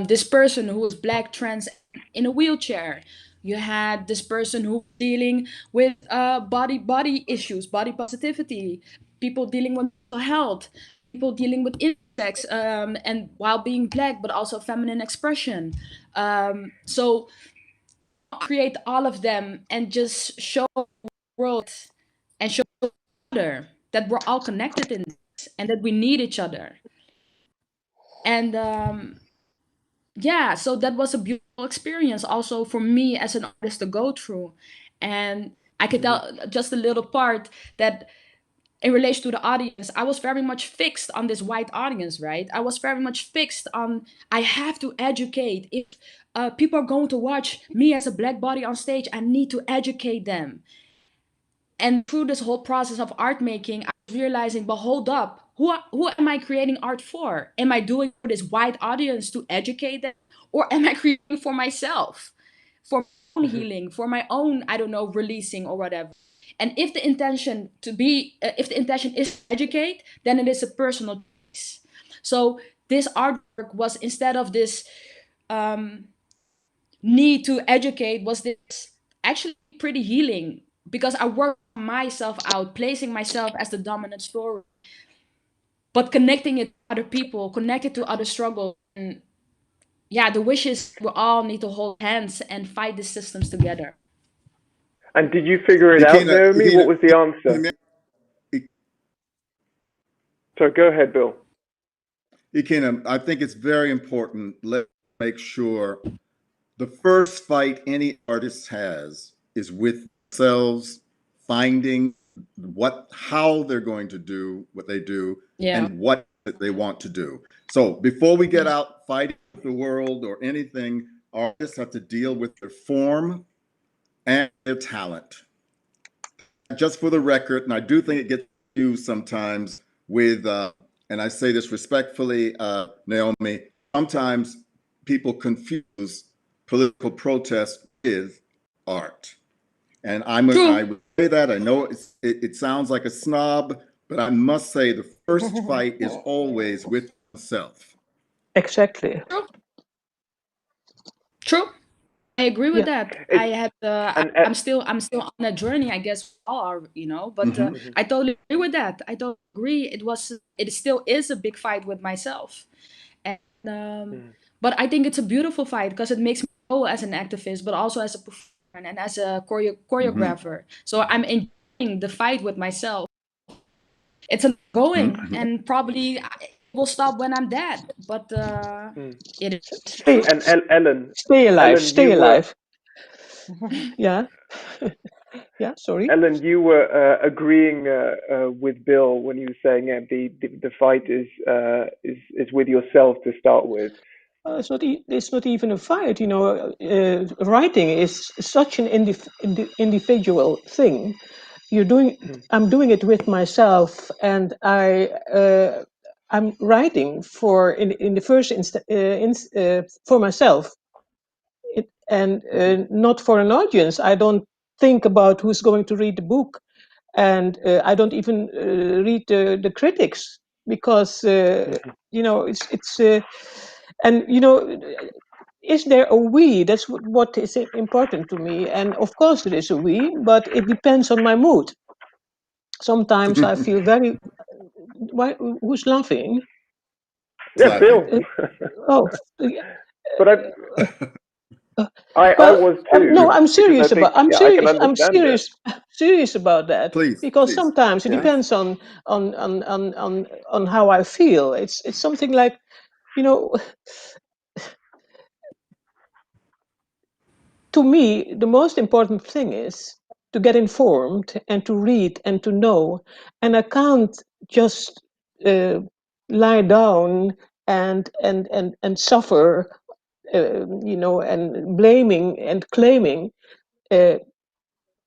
this person who was black, trans, in a wheelchair. You had this person who was dealing with body issues, body positivity, people dealing with mental health, people dealing with intersex, and while being black, but also feminine expression. So create all of them and just show the world and show each other that we're all connected in this and that we need each other. And so that was a beautiful experience also for me as an artist to go through. And I could tell just a little part that in relation to the audience, I was very much fixed on this white audience, right? I was very much fixed on, I have to educate. If people are going to watch me as a black body on stage, I need to educate them. And through this whole process of art making, I was realizing, but hold up, who am I creating art for? Am I doing for this white audience to educate them? Or am I creating for myself? For my own healing, for my own, I don't know, releasing or whatever. And if the intention is to educate, then it is a personal choice. So this artwork was, instead of this need to educate, was this actually pretty healing, because I worked myself out, placing myself as the dominant story, but connecting it to other people, connected to other struggles. And the wish is we all need to hold hands and fight these systems together. And did you figure it out, Naomi? What was the answer? So go ahead, Bill. Ikenna, I think it's very important. Let's make sure the first fight any artist has is with themselves, finding how they're going to do what they do and what they want to do. So before we get out fighting the world or anything, artists have to deal with their form and their talent. Just for the record, and I do think it gets used sometimes with, and I say this respectfully, Naomi, sometimes people confuse political protest with art. And I would say that, I know it sounds like a snob, but I must say the first fight is always with myself. Exactly. True. I agree with that. I had I'm still on a journey, I guess all are, but I totally agree with that. I totally agree. It still is a big fight with myself. And but I think it's a beautiful fight because it makes me grow as an activist, but also as a performer and as a choreographer. So I'm enjoying the fight with myself. It's ongoing and probably it will stop when I'm dead. But it is true. And Ellen, stay alive. Yeah. Yeah, sorry. Ellen, you were agreeing with Bill when he was saying the fight is with yourself to start with. It's not even a fight. Writing is such an individual thing. I'm doing it with myself, and I'm writing for in the first instance for myself, not for an audience. I don't think about who's going to read the book, and I don't even read the critics, because it's and is there a we? That's what is important to me. And of course there is a we, but it depends on my mood. Sometimes I feel very. Why? Who's laughing? Yeah, Phil. Oh, But I well, was too. no, I'm Because I serious think, about. I'm I can serious. I'm understand it. serious about that. Please, Because please. sometimes it depends on how I feel. It's something like, to me, the most important thing is to get informed and to read and to know. And I can't just lie down and suffer, and blaming and claiming.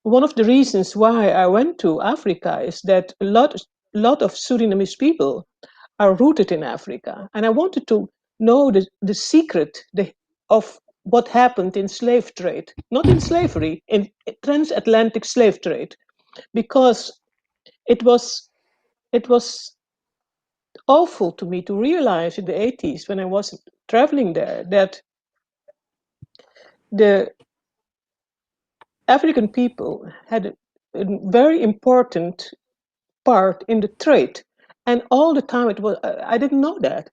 One of the reasons why I went to Africa is that a lot of Surinamese people are rooted in Africa, and I wanted to know the secret of what happened in slave trade, not in slavery, in transatlantic slave trade, because it was awful to me to realize in the 80s, when I was traveling there, that the African people had a very important part in the trade, and all the time I didn't know that.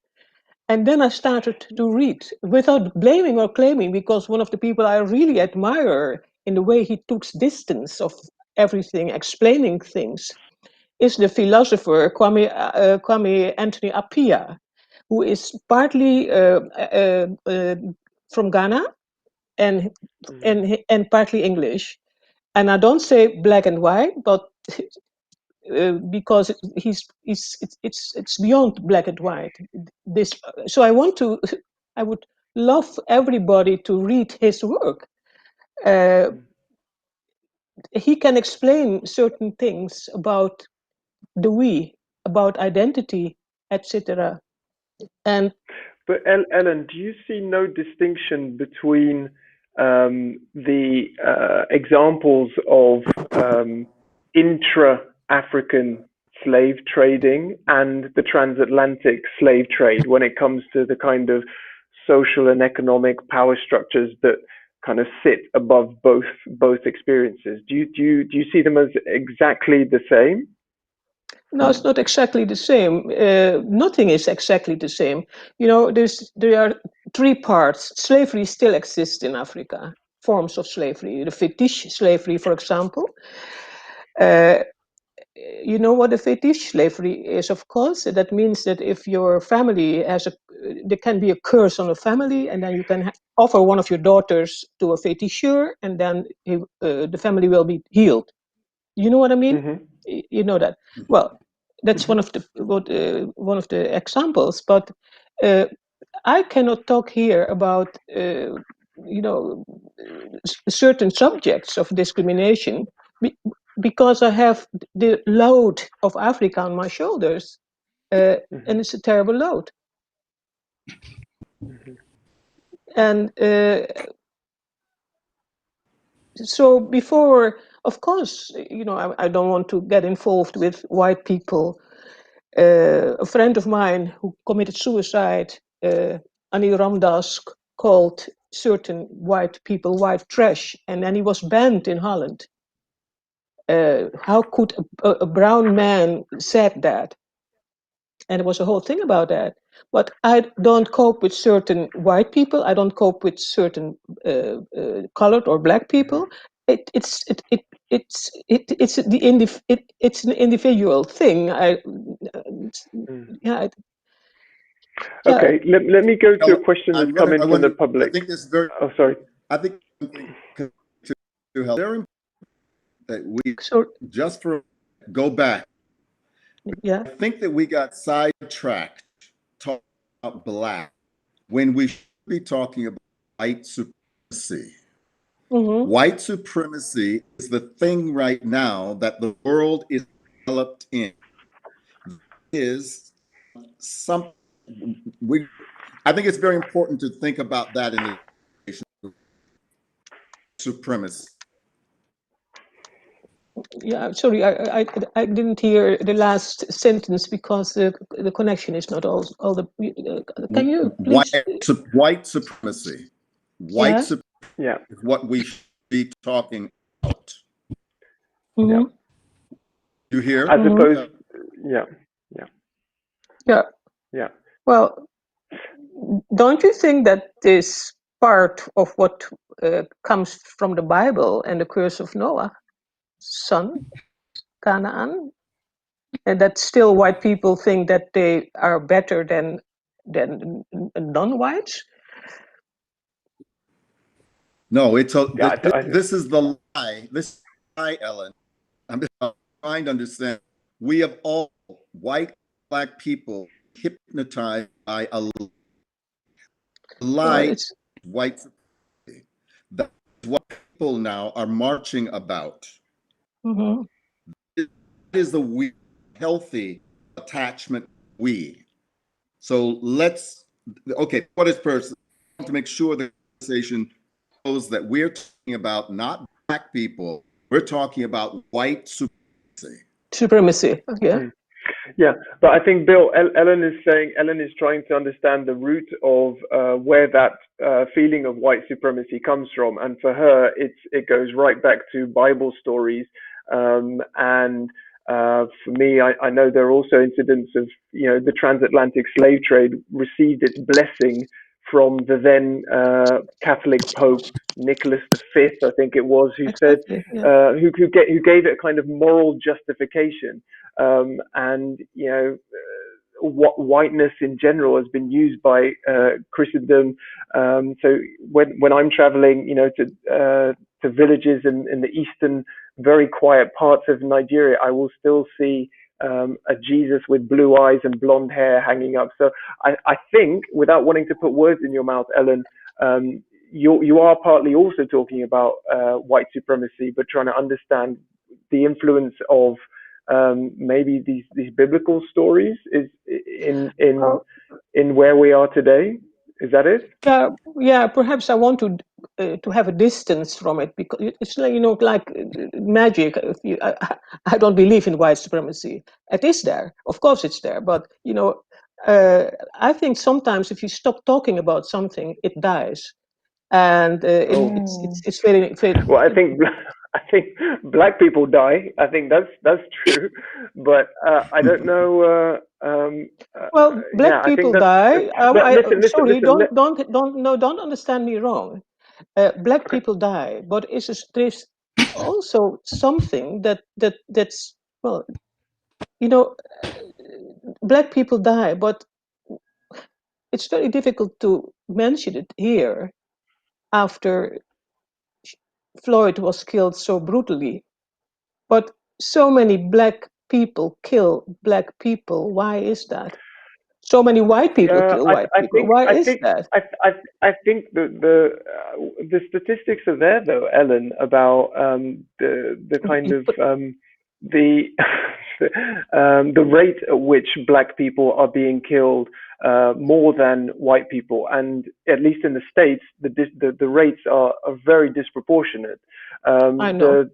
And then I started to read without blaming or claiming, because one of the people I really admire in the way he took distance of everything, explaining things, is the philosopher Kwame Anthony Appiah, who is partly from Ghana and partly English. And I don't say black and white, but because it's beyond black and white. So I would love everybody to read his work. He can explain certain things about the we, about identity, etc. And But Ellen, do you see no distinction between the examples of intra-African slave trading and the transatlantic slave trade when it comes to the kind of social and economic power structures that kind of sit above both experiences? Do you see them as exactly the same? no, it's not exactly the same. Nothing is exactly the same. There are three parts. Slavery still exists in Africa. Forms of slavery, the fetish slavery, for example. You know what a fetish slavery is, of course. That means that if your family there can be a curse on a family, and then you can offer one of your daughters to a fetisher, and then the family will be healed. You know what I mean? Mm-hmm. You know that. Well, that's one of the examples. But I cannot talk here about certain subjects of discrimination, because I have the load of Africa on my shoulders, and it's a terrible load. And so before, of course, I don't want to get involved with white people. A friend of mine who committed suicide, Anil Ramdas, called certain white people white trash, and then he was banned in Holland. How could a brown man said that? And there was a whole thing about that. But I don't cope with certain white people. I don't cope with certain colored or black people. It's an individual thing. Yeah. Okay, let me go to a question that's come in from the I public. think it's very. Oh, sorry. I think to help very important that we just go back. Yeah. I think that we got sidetracked talking about black when we be talking about white supremacy. Mm-hmm. White supremacy is the thing right now that the world is developed in. Is something I think it's very important to think about that in the supremacy. Yeah, sorry, I didn't hear the last sentence because the connection is not all the. Can you please? White supremacy. White Yeah. supremacy Yeah. is what we should be talking about. Mm-hmm. Yeah. You hear? I suppose. Yeah. Yeah. Yeah. Yeah. Well, don't you think that this part of what comes from the Bible and the curse of Noah, son, Canaan, and that still white people think that they are better than non-whites? No, it's a. Yeah. This is the lie. This is the lie, Ellen. I'm trying to understand. We have all white, black people hypnotized by a lie. It's White supremacy. That's what people now are marching about. mm-hmm. It is the we healthy attachment we. So let's okay. What is person to make sure the conversation knows that we're talking about not black people. We're talking about white supremacy. Supremacy. Yeah. Yeah, but I think Bill, Ellen is saying, Ellen is trying to understand the root of where that feeling of white supremacy comes from, and for her, it goes right back to Bible stories, and for me, I know there are also incidents of the transatlantic slave trade received its blessing from the then Catholic Pope Nicholas V, I think it was, who said Exactly. Yeah. who gave it a kind of moral justification. And whiteness in general has been used by Christendom. So when I'm traveling, to villages in the eastern, very quiet parts of Nigeria, I will still see a Jesus with blue eyes and blonde hair hanging up. So I think, without wanting to put words in your mouth, Ellen, you are partly also talking about white supremacy, but trying to understand the influence of maybe these biblical stories is in where we are today. Is that it? Yeah. Perhaps I want to have a distance from it, because it's like like magic. I don't believe in white supremacy. It is there, of course, it's there. But I think sometimes if you stop talking about something, it dies, and it's very, very. Well, I think black people die. I think that's true, but I don't know. Well, Yeah, black I think people that's. die. But listen, Sorry, listen. don't understand me wrong. Black people die, but there's also something that's, well, black people die, but it's very difficult to mention it here after Floyd was killed so brutally. But so many black people kill black people. Why is that? So many white people kill white I people. think Why I is think that? I think the statistics are there though, Ellen, about the kind of the the rate at which black people are being killed more than white people, and at least in the States, the rates are very disproportionate. I know.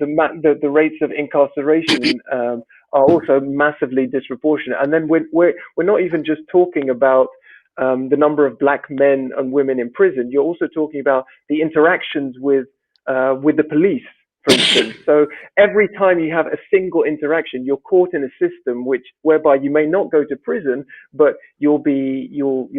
The rates of incarceration are also massively disproportionate. And then we're not even just talking about the number of black men and women in prison. You're also talking about the interactions with the police, for instance. So every time you have a single interaction, you're caught in a system whereby you may not go to prison, but you'll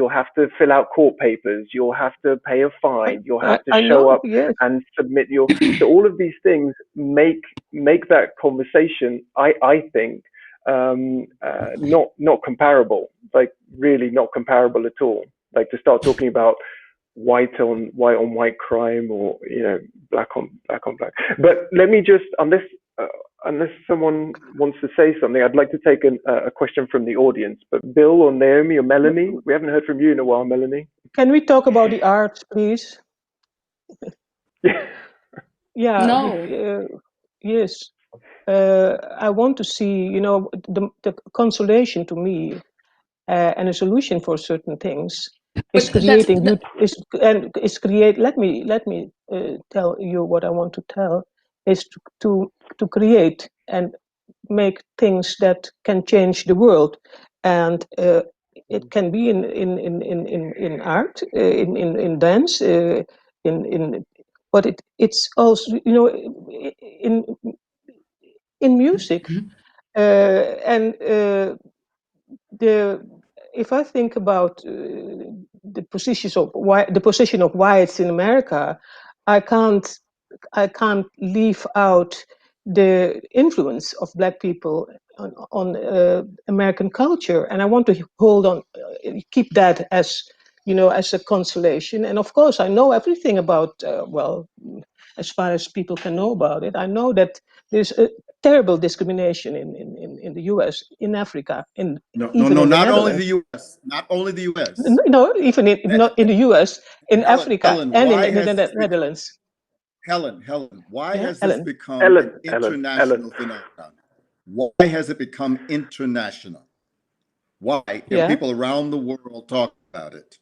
have to fill out court papers, you'll have to pay a fine, you'll have to I show know. up Yes. and submit your. So all of these things make that conversation, I think, not comparable, like really not comparable at all. Like to start talking about white on white crime, or black on black. But let me just, unless someone wants to say something, I'd like to take a question from the audience. But Bill or Naomi or Melanie, we haven't heard from you in a while, Melanie. Can we talk about the arts, please? Yeah. No. Yes. I want to see, the consolation to me and a solution for certain things is But that's creating let me tell you what I want to tell is to create and make things that can change the world, and it can be in art, in dance, in but it's also in music, and if I think about the position of whites in America, I can't leave out the influence of Black people on American culture, and I want to hold on, keep that as as a consolation. And of course, I know everything about as far as people can know about it. I know that there's a terrible discrimination in the U.S., in Africa, even in the not only Netherlands. the U.S., not only the U.S. No, even not in the U.S., in Africa, Helen, and why in has the this become, Netherlands. Helen, why Yeah, has this Ellen. become an Ellen. international phenomenon? Why has it become international? Why? And Yeah, people around the world talk about it.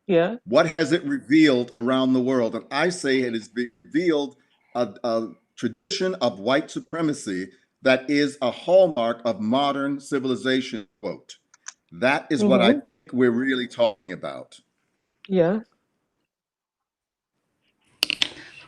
yeah. What has it revealed around the world? And I say it has revealed a tradition of white supremacy that is a hallmark of modern civilization, quote. That is what I think we're really talking about. Yeah.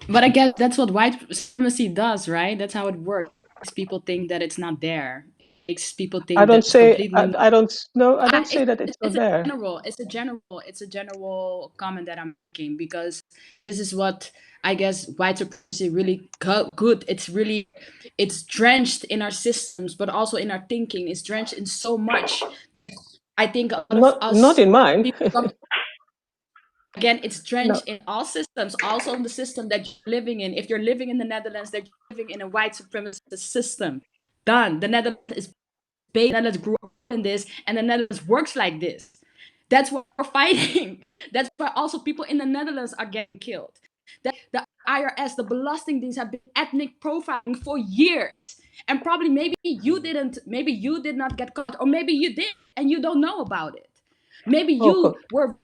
But I guess that's what white supremacy does, right? That's how it works. People think that it's not there. It makes people I think that don't it's say completely. I don't no, I don't say that it's not It's a there. general. It's a general comment that I'm making, because this is what I guess white supremacy really good. It's drenched in our systems, but also in our thinking. It's drenched in so much. I think a lot of Not us in mine. people come. Again, it's No. drenched in all systems, also in the system that you're living in. If you're living in the Netherlands, that you're living in a white supremacist system. Done. The Netherlands is based, the Netherlands grew up in this, and the Netherlands works like this. That's what we're fighting. That's why also people in the Netherlands are getting killed. The IRS, the Belastingdienst have been ethnic profiling for years. And probably maybe you did not get caught, or maybe you did and you don't know about it. Maybe Okay. you were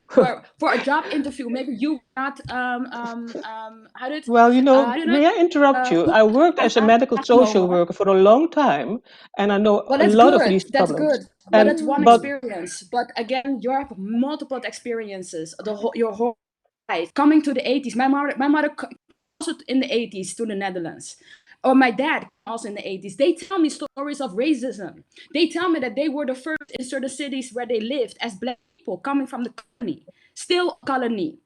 for a job interview. Maybe you were not Well, how do you know may I interrupt you? I worked as a medical no social more. worker for a long time, and I know Well, a that's lot of good. these That's problems. good. But And that's one but experience. But again, you have multiple experiences. Your whole life. Coming to the 80s, my mother also in the 80s to the Netherlands, or my dad also in the 80s. They tell me stories of racism. They tell me that they were the first in certain cities where they lived as Black people coming from the colony. Still colony.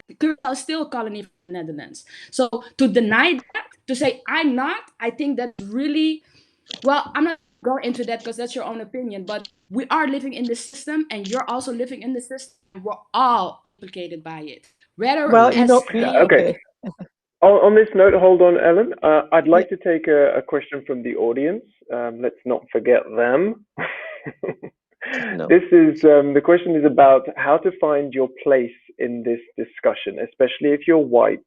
Still colony from the Netherlands. So to deny that, to say I'm not, I think that's really, well, I'm not going into that because that's your own opinion, but we are living in the system and you're also living in the system. We're all implicated by it. Whether well, as being Okay. okay. On this note, hold on, Ellen. I'd like to take a question from the audience. Let's not forget them. No. This is the question is about how to find your place in this discussion, especially if you're white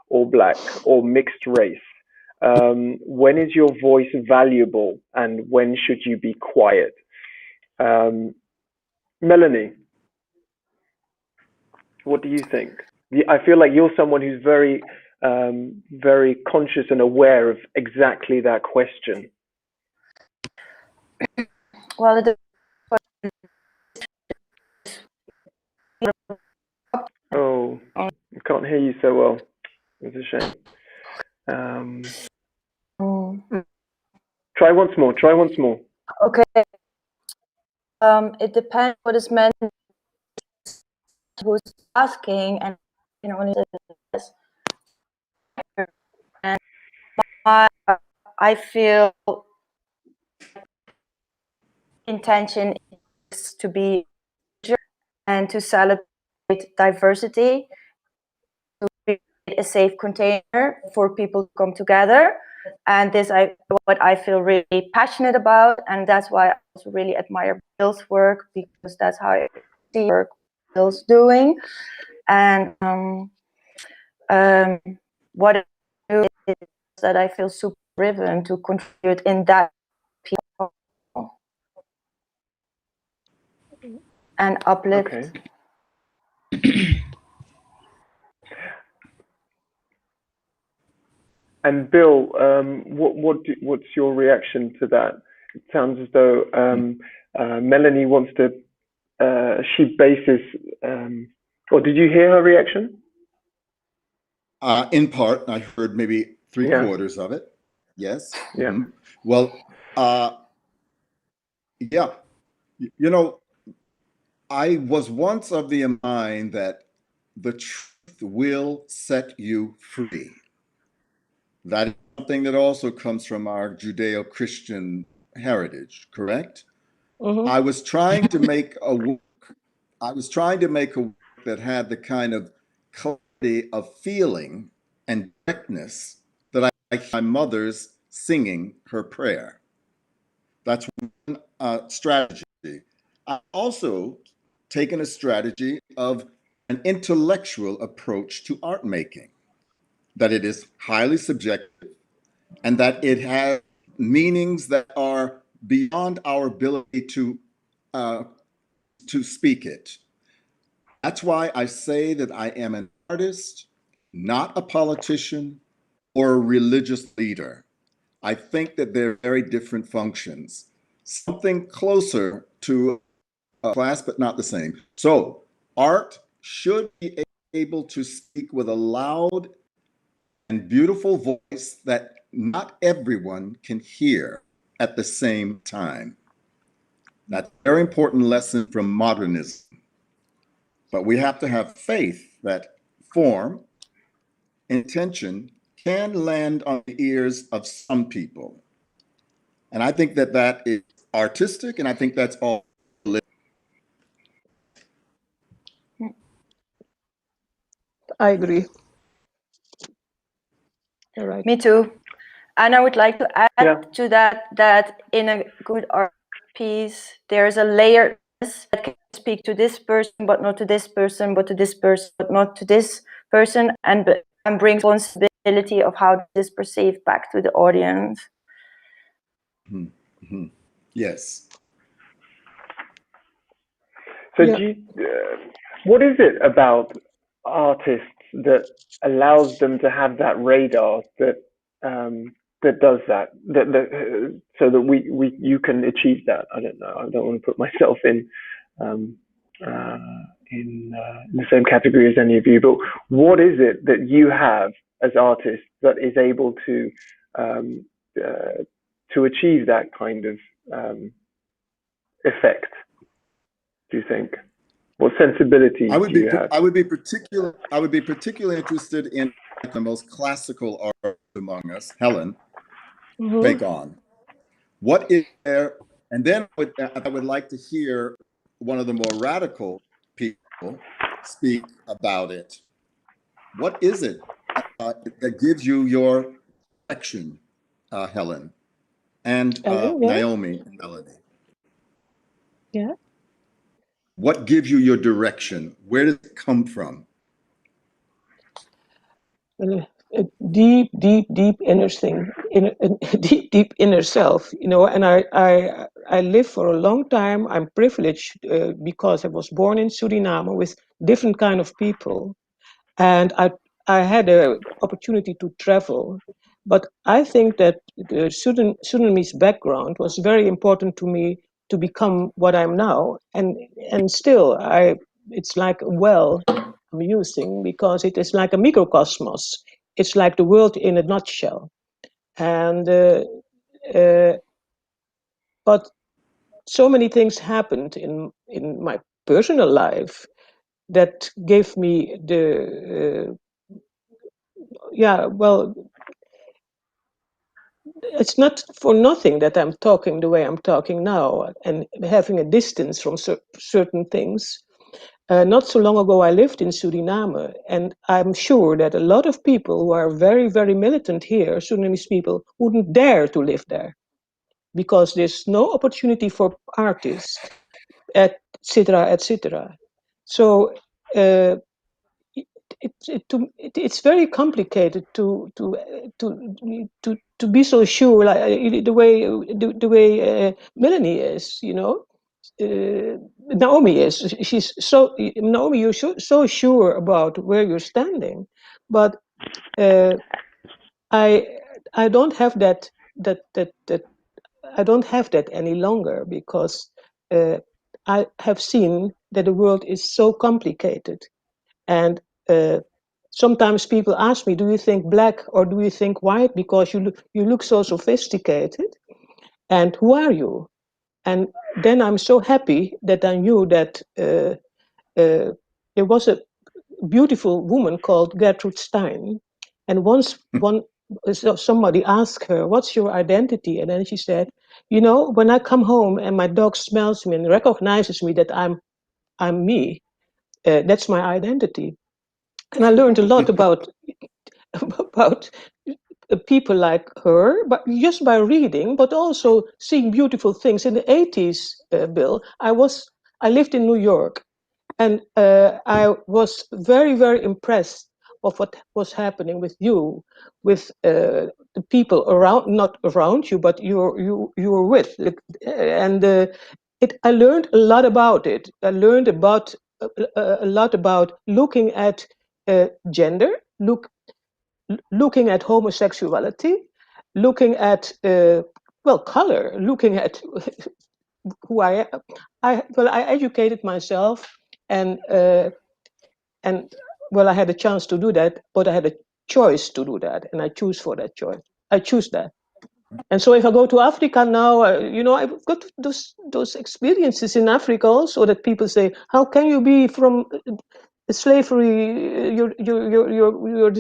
or Black or mixed race. When is your voice valuable, and when should you be quiet? Melanie, what do you think? I feel like you're someone who's very conscious and aware of exactly that question. Well, Oh, I can't hear you so well. It's a shame. Try once more. Okay. It depends what is meant, who's asking, and and I feel intention is to be and to celebrate diversity, to create a safe container for people to come together. And this what I feel really passionate about, and that's why I also really admire Bill's work, because that's how I see work Bill's doing. And what I do is that I feel super driven to contribute in that people and uplift. Okay. And Bill, what's your reaction to that? It sounds as though Melanie wants to. She bases. Or did you hear her reaction? In part, I heard maybe three-quarters of it. Yes. Yeah. Mm-hmm. Well, yeah. You know, I was once of the mind that the truth will set you free. That is something that also comes from our Judeo-Christian heritage, correct? Mm-hmm. I was trying to make a work that had the kind of clarity of feeling and directness that I like my mother's singing her prayer. That's one strategy. I've also taken a strategy of an intellectual approach to art making, that it is highly subjective and that it has meanings that are beyond our ability to speak it. That's why I say that I am an artist, not a politician or a religious leader. I think that they're very different functions. Something closer to a class, but not the same. So art should be able to speak with a loud and beautiful voice that not everyone can hear at the same time. That's a very important lesson from modernism. But we have to have faith that form, intention can land on the ears of some people. And I think that that is artistic, and I think that's all. I agree. All right. Me too. And I would like to add to that in a good art piece, there's a layer that can speak to this person, but not to this person, but to this person, but not to this person, and bring responsibility of how this is perceived back to the audience. Mm-hmm. Yes. So, what is it about artists that allows them to have that radar that that does that so that you can achieve that? I don't know. I don't want to put myself in the same category as any of you, but what is it that you have as artists that is able to achieve that kind of effect? Do you think? What sensibility do you have? I would be particularly interested in the most classical artists among us, Helen. Mm-hmm. Take on. What is there? And then I would like to hear one of the more radical people speak about it. What is it that gives you your direction, Helen, and Naomi and Melanie? Yeah. What gives you your direction? Where does it come from? A deep inner thing, deep inner self, you know. And I lived for a long time. I'm privileged because I was born in Suriname with different kind of people, and I had a opportunity to travel. But I think that the Sudanese background was very important to me to become what I'm now, and still it's like a well I'm using, because it is like a microcosmos. It's like the world in a nutshell. And but so many things happened in my personal life that gave me the it's not for nothing that I'm talking the way I'm talking now and having a distance from certain things. Not so long ago, I lived in Suriname, and I'm sure that a lot of people who are very, very militant here, Sudanese people, wouldn't dare to live there because there's no opportunity for artists, etc., etc. So it's very complicated to be so sure, like the way Melanie is, you know. Naomi is. Naomi. You're so sure about where you're standing, but I don't have that. I don't have that any longer because I have seen that the world is so complicated, and sometimes people ask me, "Do you think black or do you think white?" Because you look so sophisticated, and who are you? And then I'm so happy that I knew that there was a beautiful woman called Gertrude Stein, and once somebody asked her, "What's your identity?" And then she said, "You know, when I come home and my dog smells me and recognizes me that I'm me, that's my identity." And I learned a lot about about people like her, but just by reading, but also seeing beautiful things. In the 80s, Bill, I lived in New York, and I was very, very impressed of what was happening with you, with the people around, not around you, but you were with. And I learned a lot about it. I learned about a lot about looking at gender, looking at homosexuality, looking at color, looking at who I am. I educated myself, and I had a chance to do that, but I had a choice to do that, and I choose for that choice. I choose that. And so if I go to Africa now, I've got those experiences in Africa also, that people say, "How can you be from slavery? You're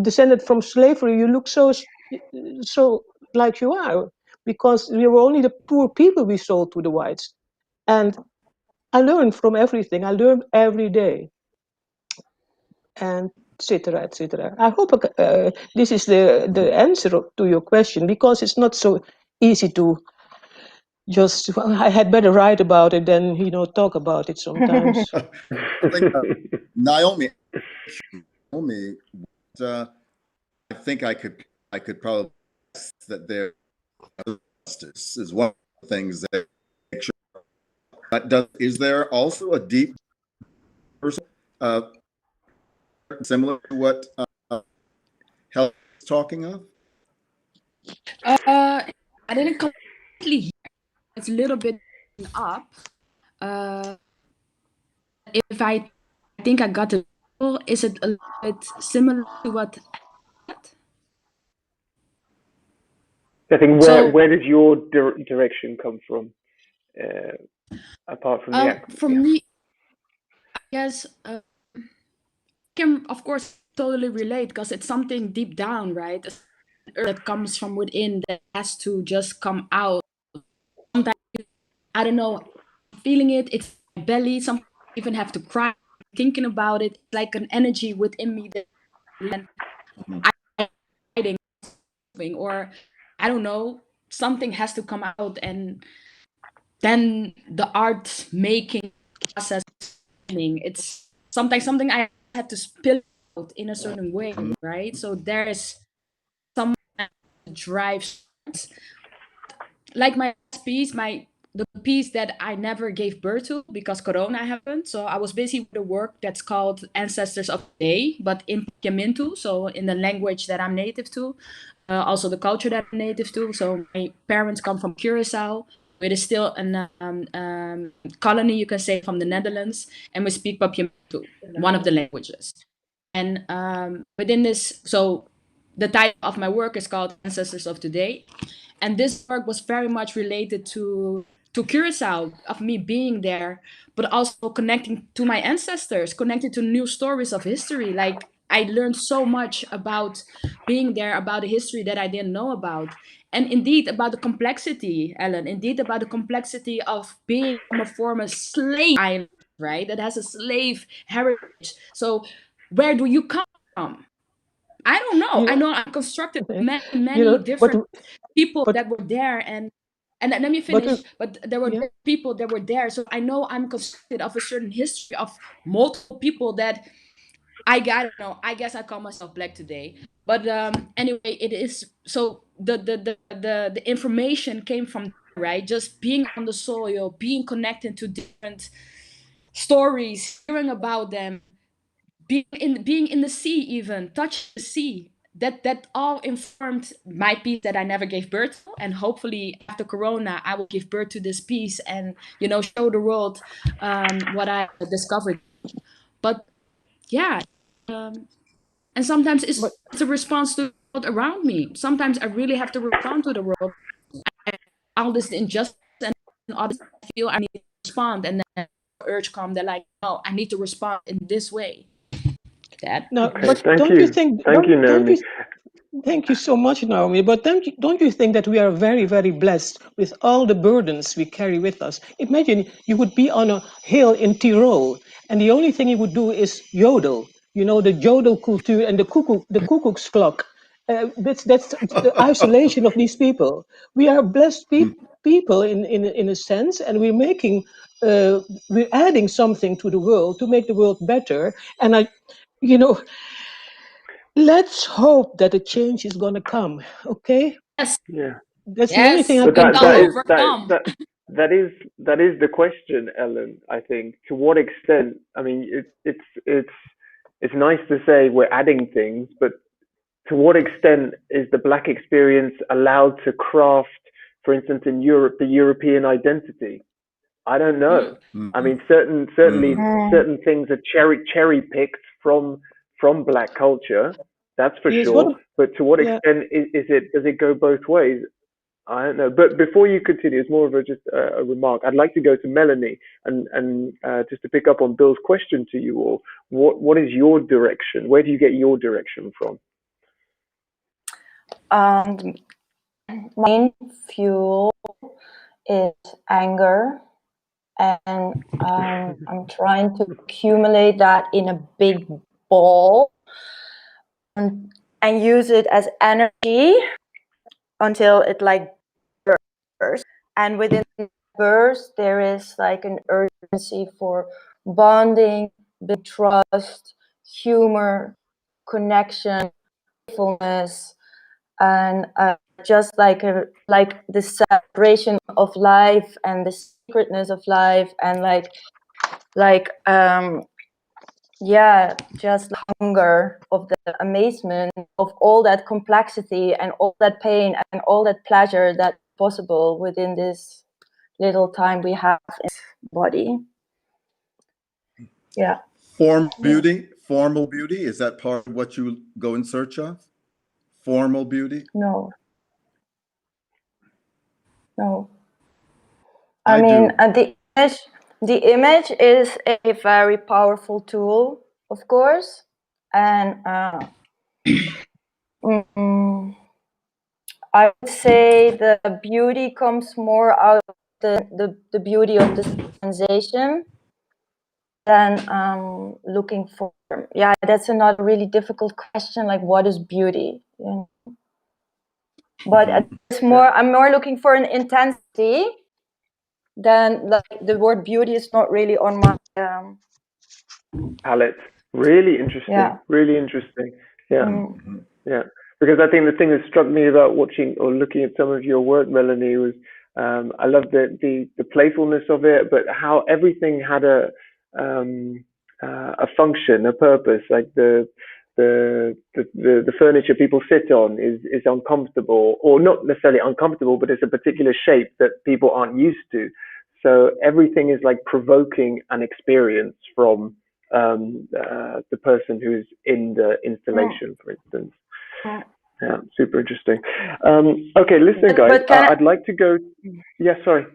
descended from slavery. You look so like you are, because we were only the poor people we sold to the whites." And I learn from everything. I learn every day, and etc. etc. I hope this is the answer to your question, because it's not so easy to just. I had better write about it than talk about it sometimes. I think Naomi, I think I could probably guess that there justice is one of the things that make sure. But is there also a deep person similar to what Helen is talking of? I didn't completely hear. It's a little bit up. If I think I got it, is it a little bit similar to what? I think where does your direction come from, apart from the accent? For me, I guess can of course totally relate, because it's something deep down, right? That comes from within, that has to just come out. Sometimes I don't know, feeling it. It's my belly. Sometimes I even have to cry thinking about it. It's like an energy within me that I'm hiding, or I don't know, something has to come out, and then the art making process happening. It's sometimes something I had to spill out in a certain way, right? So there is some drives, like my piece, the piece that I never gave birth to because Corona happened. So I was busy with a work that's called Ancestors of Today, but in Papiamentu, so in the language that I'm native to, also the culture that I'm native to. So my parents come from Curacao. It is still a colony, you can say, from the Netherlands, and we speak Papiamentu, one of the languages. And within this, so the title of my work is called Ancestors of Today. And this work was very much related to Curacao, of me being there, but also connecting to my ancestors, connected to new stories of history. Like, I learned so much about being there, about the history that I didn't know about. And indeed about the complexity, Ellen, indeed about the complexity of being from a former slave island, right? That has a slave heritage. So where do you come from? I don't know. I know I constructed many different people that were there, and let me finish. But there were people that were there, so I know I'm constructed of a certain history of multiple people that I don't know. I guess I call myself black today. But anyway, it is so the information came from there, right? Just being on the soil, being connected to different stories, hearing about them, being in the sea, even touching the sea. That all informed my piece that I never gave birth to, and hopefully after Corona, I will give birth to this piece and show the world what I discovered. But yeah, and sometimes But it's a response to the world around me. Sometimes I really have to respond to the world. All this injustice and all this, I feel I need to respond, and then urge come. They're like, no, I need to respond in this way. That. now, Okay, but don't you think thank you, don't Naomi. you thank you so much, Naomi. But don't you think that we are very, very blessed with all the burdens we carry with us? Imagine you would be on a hill in Tyrol, and the only thing you would do is yodel. You know, the yodel culture and the cuckoo's clock. That's the isolation of these people. We are blessed people in a sense, and we're adding something to the world to make the world better. And you know, let's hope that a change is going to come. Okay, Yes, Yeah. that's the only thing yes, I But we can shall do. overcome. that is the question, Ellen. I think, to what extent? I mean, it's nice to say we're adding things, but to what extent is the Black experience allowed to craft, for instance, in Europe, the European identity? I don't know. I mean, certainly certain things are cherry picked from Black culture. That's for Yes, sure. But to what yeah. extent does it go both ways? I don't know. But before you continue, it's more of just a remark. I'd like to go to Melanie and just to pick up on Bill's question to you all. What is your direction? Where do you get your direction from? Main fuel is anger, and I'm trying to accumulate that in a big ball and use it as energy until it like bursts. And within the burst, there is like an urgency for bonding, big trust, humor, connection, playfulness, and just like the celebration of life and the secretness of life, and just hunger of the amazement of all that complexity and all that pain and all that pleasure that's possible within this little time we have in this body. Yeah. Formal beauty, is that part of what you go in search of? Formal beauty? No. I mean, the image is a very powerful tool, of course, and I would say the beauty comes more out of the beauty of the sensation than looking for. Yeah, that's another really difficult question. Like, what is beauty? Yeah. But it's more. I'm more looking for an intensity than like the word beauty is not really on my palette. Really interesting. Yeah. Really interesting. Yeah. Yeah. Because I think the thing that struck me about watching or looking at some of your work, Melanie, was I love the playfulness of it, but how everything had a function, a purpose. Like the furniture people sit on is uncomfortable, or not necessarily uncomfortable, but it's a particular shape that people aren't used to. So everything is like provoking an experience from the person who's in the installation, for instance. Yeah, super interesting. Okay, listen, guys, I'd like to go. Yeah, sorry.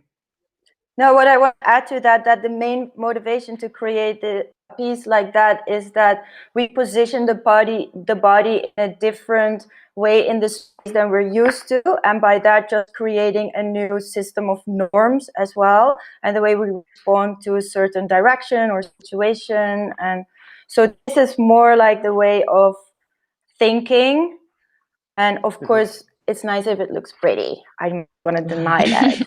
No, what I want to add to that the main motivation to create the piece like that is that we position the body in a different way in the space than we're used to, and by that just creating a new system of norms as well, and the way we respond to a certain direction or situation. And so this is more like the way of thinking, and of course it's nice if it looks pretty. I'm not going to deny that.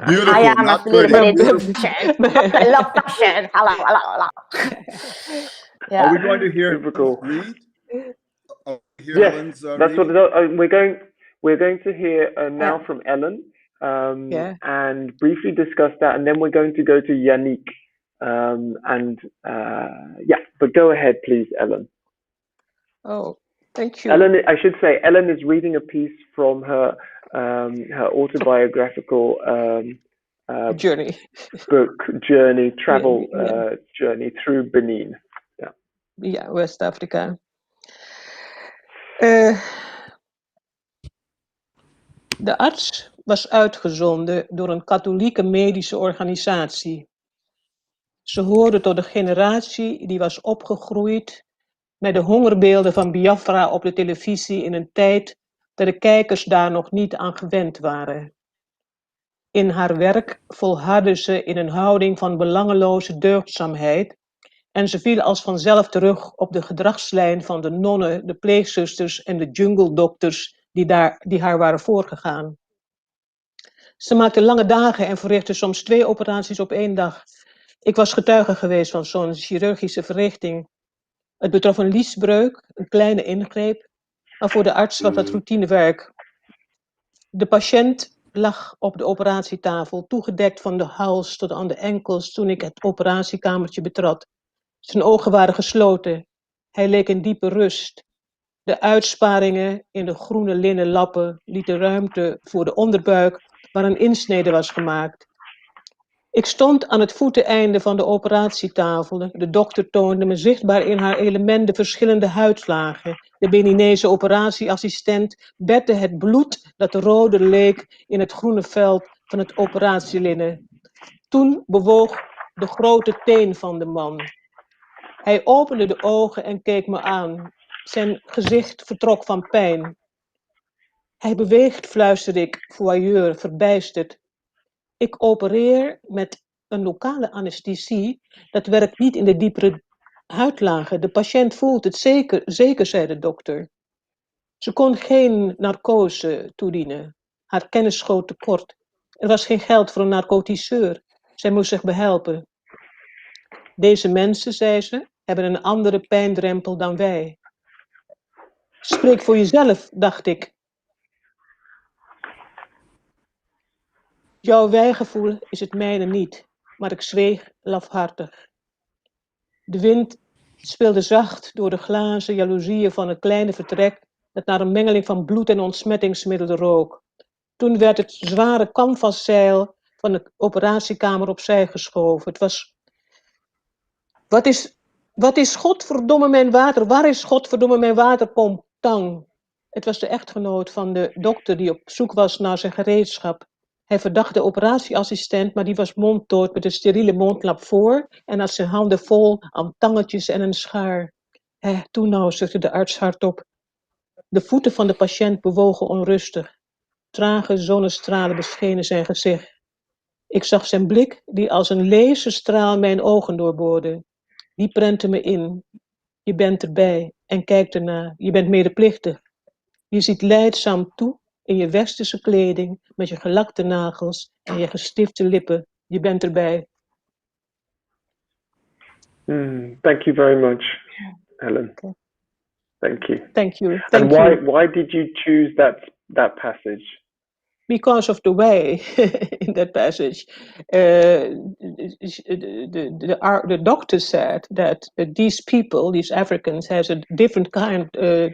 Beautiful, I am not a little pretty. bit into fashion. I love fashion. Hello. Yeah. Are we going to hear Super cool. read? Hear Yes, Helen's that's what reading? we're going to hear now from Ellen, and briefly discuss that, and then we're going to go to Yannick. But go ahead, please, Ellen. Oh, thank you. Ellen, I should say, Ellen is reading a piece from her autobiographical Journey. book journey, travel journey through Benin. Ja, West-Afrika. De arts was uitgezonden door een katholieke medische organisatie. Ze hoorde tot de generatie die was opgegroeid met de hongerbeelden van Biafra op de televisie in een tijd dat de kijkers daar nog niet aan gewend waren. In haar werk volhardde ze in een houding van belangeloze deugdzaamheid en ze viel als vanzelf terug op de gedragslijn van de nonnen, de pleegzusters en de jungle-dokters die haar waren voorgegaan. Ze maakte lange dagen en verrichtte soms 2 operaties op 1 dag. Ik was getuige geweest van zo'n chirurgische verrichting. Het betrof een liesbreuk, een kleine ingreep, maar voor de arts was dat routinewerk. De patiënt lag op de operatietafel, toegedekt van de hals tot aan de enkels toen ik het operatiekamertje betrad. Zijn ogen waren gesloten. Hij leek in diepe rust. De uitsparingen in de groene linnen lappen lieten ruimte voor de onderbuik waar een insnede was gemaakt. Ik stond aan het voeteneinde van de operatietafel. De dokter toonde me zichtbaar in haar element de verschillende huidlagen. De Beninese operatieassistent bette het bloed dat rode leek in het groene veld van het operatielinnen. Toen bewoog de grote teen van de man. Hij opende de ogen en keek me aan. Zijn gezicht vertrok van pijn. Hij beweegt, fluisterde ik, voyeur, verbijsterd. Ik opereer met een lokale anesthesie. Dat werkt niet in de diepere huidlagen. De patiënt voelt het zeker, zei de dokter. Ze kon geen narcose toedienen. Haar kennis schoot tekort. Er was geen geld voor een narcotiseur. Zij moest zich behelpen. Deze mensen, zei ze, hebben een andere pijndrempel dan wij. Spreek voor jezelf, dacht ik. Jouw wijgevoel is het mijne niet, maar ik zweeg lafhartig. De wind speelde zacht door de glazen jaloezieën van een kleine vertrek dat naar een mengeling van bloed en ontsmettingsmiddelen rook. Toen werd het zware canvaszeil van de operatiekamer opzij geschoven. Het was... Wat is godverdomme mijn water? Waar is godverdomme mijn waterpomp? Tang. Het was de echtgenoot van de dokter die op zoek was naar zijn gereedschap. Hij verdacht de operatieassistent, maar die was monddood met een steriele mondlap voor en had zijn handen vol aan tangetjes en een schaar. Toen nou, zuchtte de arts hardop. De voeten van de patiënt bewogen onrustig. Trage zonnestralen beschenen zijn gezicht. Ik zag zijn blik, die als een laserstraal mijn ogen doorboorde. Die prentte me in. Je bent erbij en kijkt ernaar. Je bent medeplichtig. Je ziet lijdzaam toe in je westerse kleding met je gelakte nagels en je gestifte lippen. Je bent erbij. Thank you very much, Ellen. Okay. Thank you. Thank you. And why did you choose that passage? Because of the way in that passage, the doctor said that these people, these Africans, has a different kind, a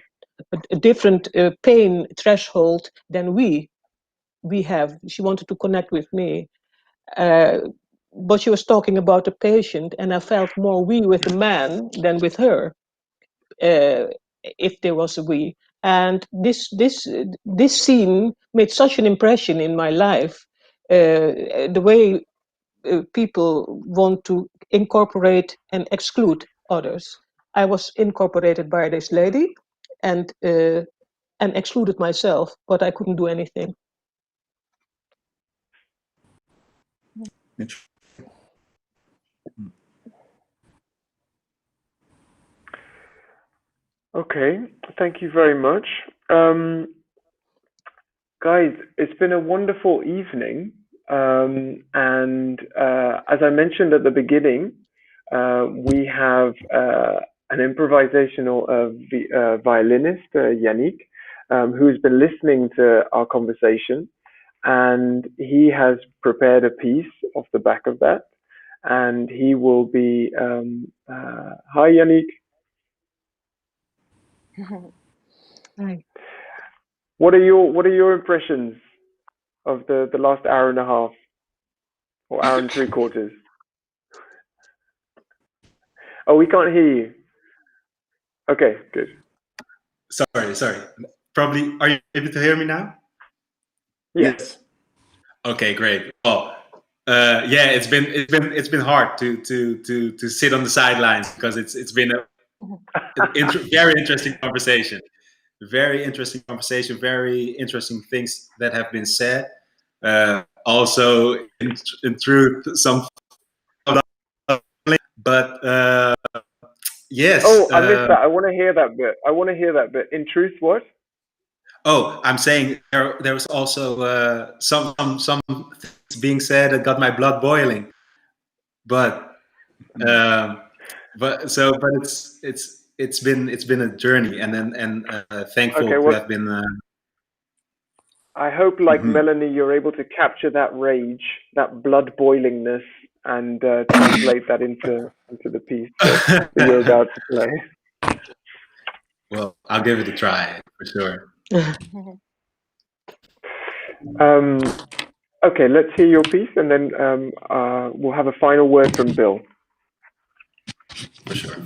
different pain threshold than we have. She wanted to connect with me, but she was talking about the patient, and I felt more we with the man than with her, if there was a we. And this scene made such an impression in my life. The way people want to incorporate and exclude others. I was incorporated by this lady, and excluded myself, but I couldn't do anything. Okay, thank you very much. Guys, it's been a wonderful evening. And as I mentioned at the beginning, we have an improvisational violinist, Yannick, who's been listening to our conversation, and he has prepared a piece off the back of that, and he will be. Hi, Yannick. Hi. What are your impressions of the last hour and a half, or hour and three quarters? Oh, we can't hear you. Okay, good. Sorry. Probably, are you able to hear me now? Yes. Okay, great. Oh, yeah, it's been hard to sit on the sidelines because it's been a very interesting conversation. Very interesting conversation. Very interesting things that have been said. Also, in truth, some. But yes. Oh, I missed that. I want to hear that bit. In truth, what? Oh, I'm saying there was also some things being said that got my blood boiling, but it's been a journey, and thankful Okay, to well, have been. I hope, like Melanie, you're able to capture that rage, that blood boilingness, and translate that into the piece that you're about to play. Well, I'll give it a try for sure. Okay, let's hear your piece, and then we'll have a final word from Bill. For sure.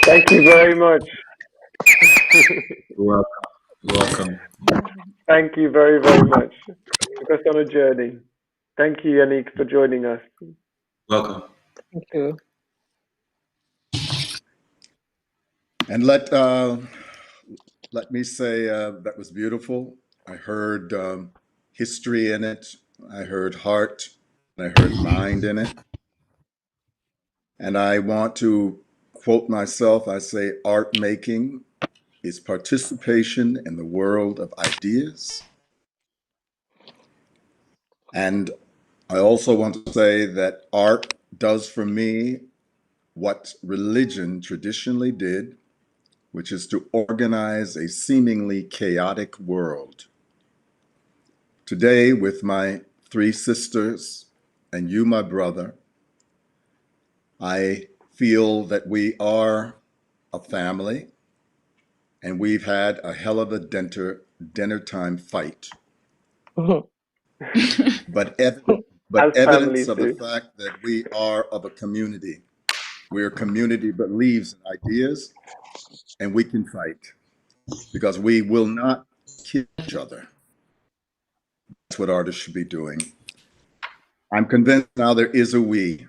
Thank you very much. You're welcome. You're welcome. Thank you very, very much. Took us on a journey. Thank you, Yannick, for joining us. Welcome. Thank you. And let me say that was beautiful. I heard history in it. I heard heart. I heard mind in it. And I want to quote myself. I say, art making is participation in the world of ideas. And I also want to say that art does for me what religion traditionally did, which is to organize a seemingly chaotic world. Today, with my 3 sisters and you, my brother, I feel that we are a family, and we've had a hell of a dinner time fight. But evidence of the fact that we are of a community. We're a community that believes in ideas, and we can fight because we will not kill each other. That's what artists should be doing. I'm convinced now there is a we.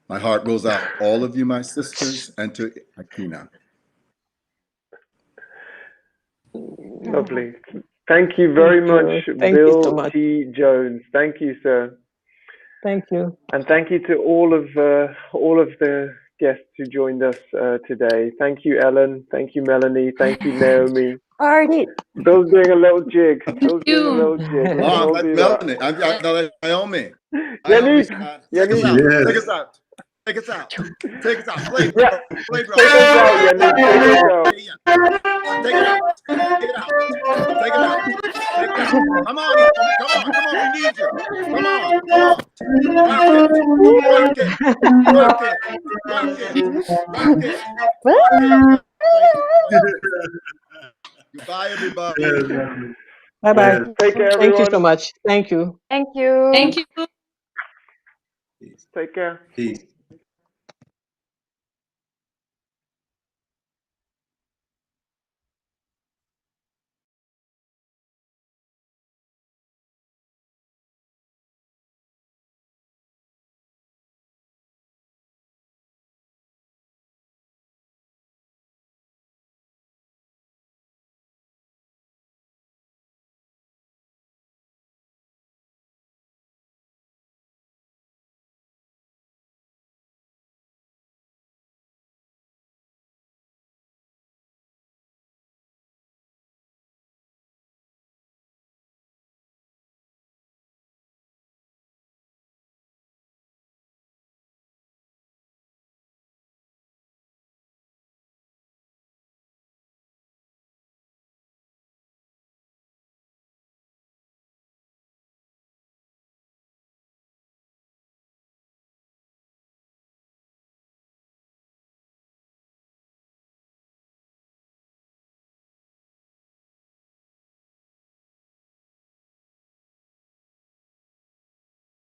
My heart goes out to all of you, my sisters, and to Ikenna. Lovely. Thank you very much, Bill T. Jones. Thank you, sir. Thank you. And thank you to all of the guests who joined us today. Thank you, Ellen. Thank you, Melanie. Thank you, Naomi. Artie. Bill's doing a little jig. Bill's doing a little jig. Oh, that's Melanie. No, that's Naomi. Yannick, take us out. Yes. Take us out. Take us out. Take us out. Play, bro. Play, bro. Take us out, Yannick. Take us out. Take it out. Take it out. Take it out. Take it out. Come on, Naomi. Come on. Come on. We need you. Come on. Come on. Work it. Work it. Work it. Work it. Work it. Goodbye, everybody. Bye-bye. Take care, everyone. Thank you so much. Thank you. Thank you. Thank you. Take care. Peace.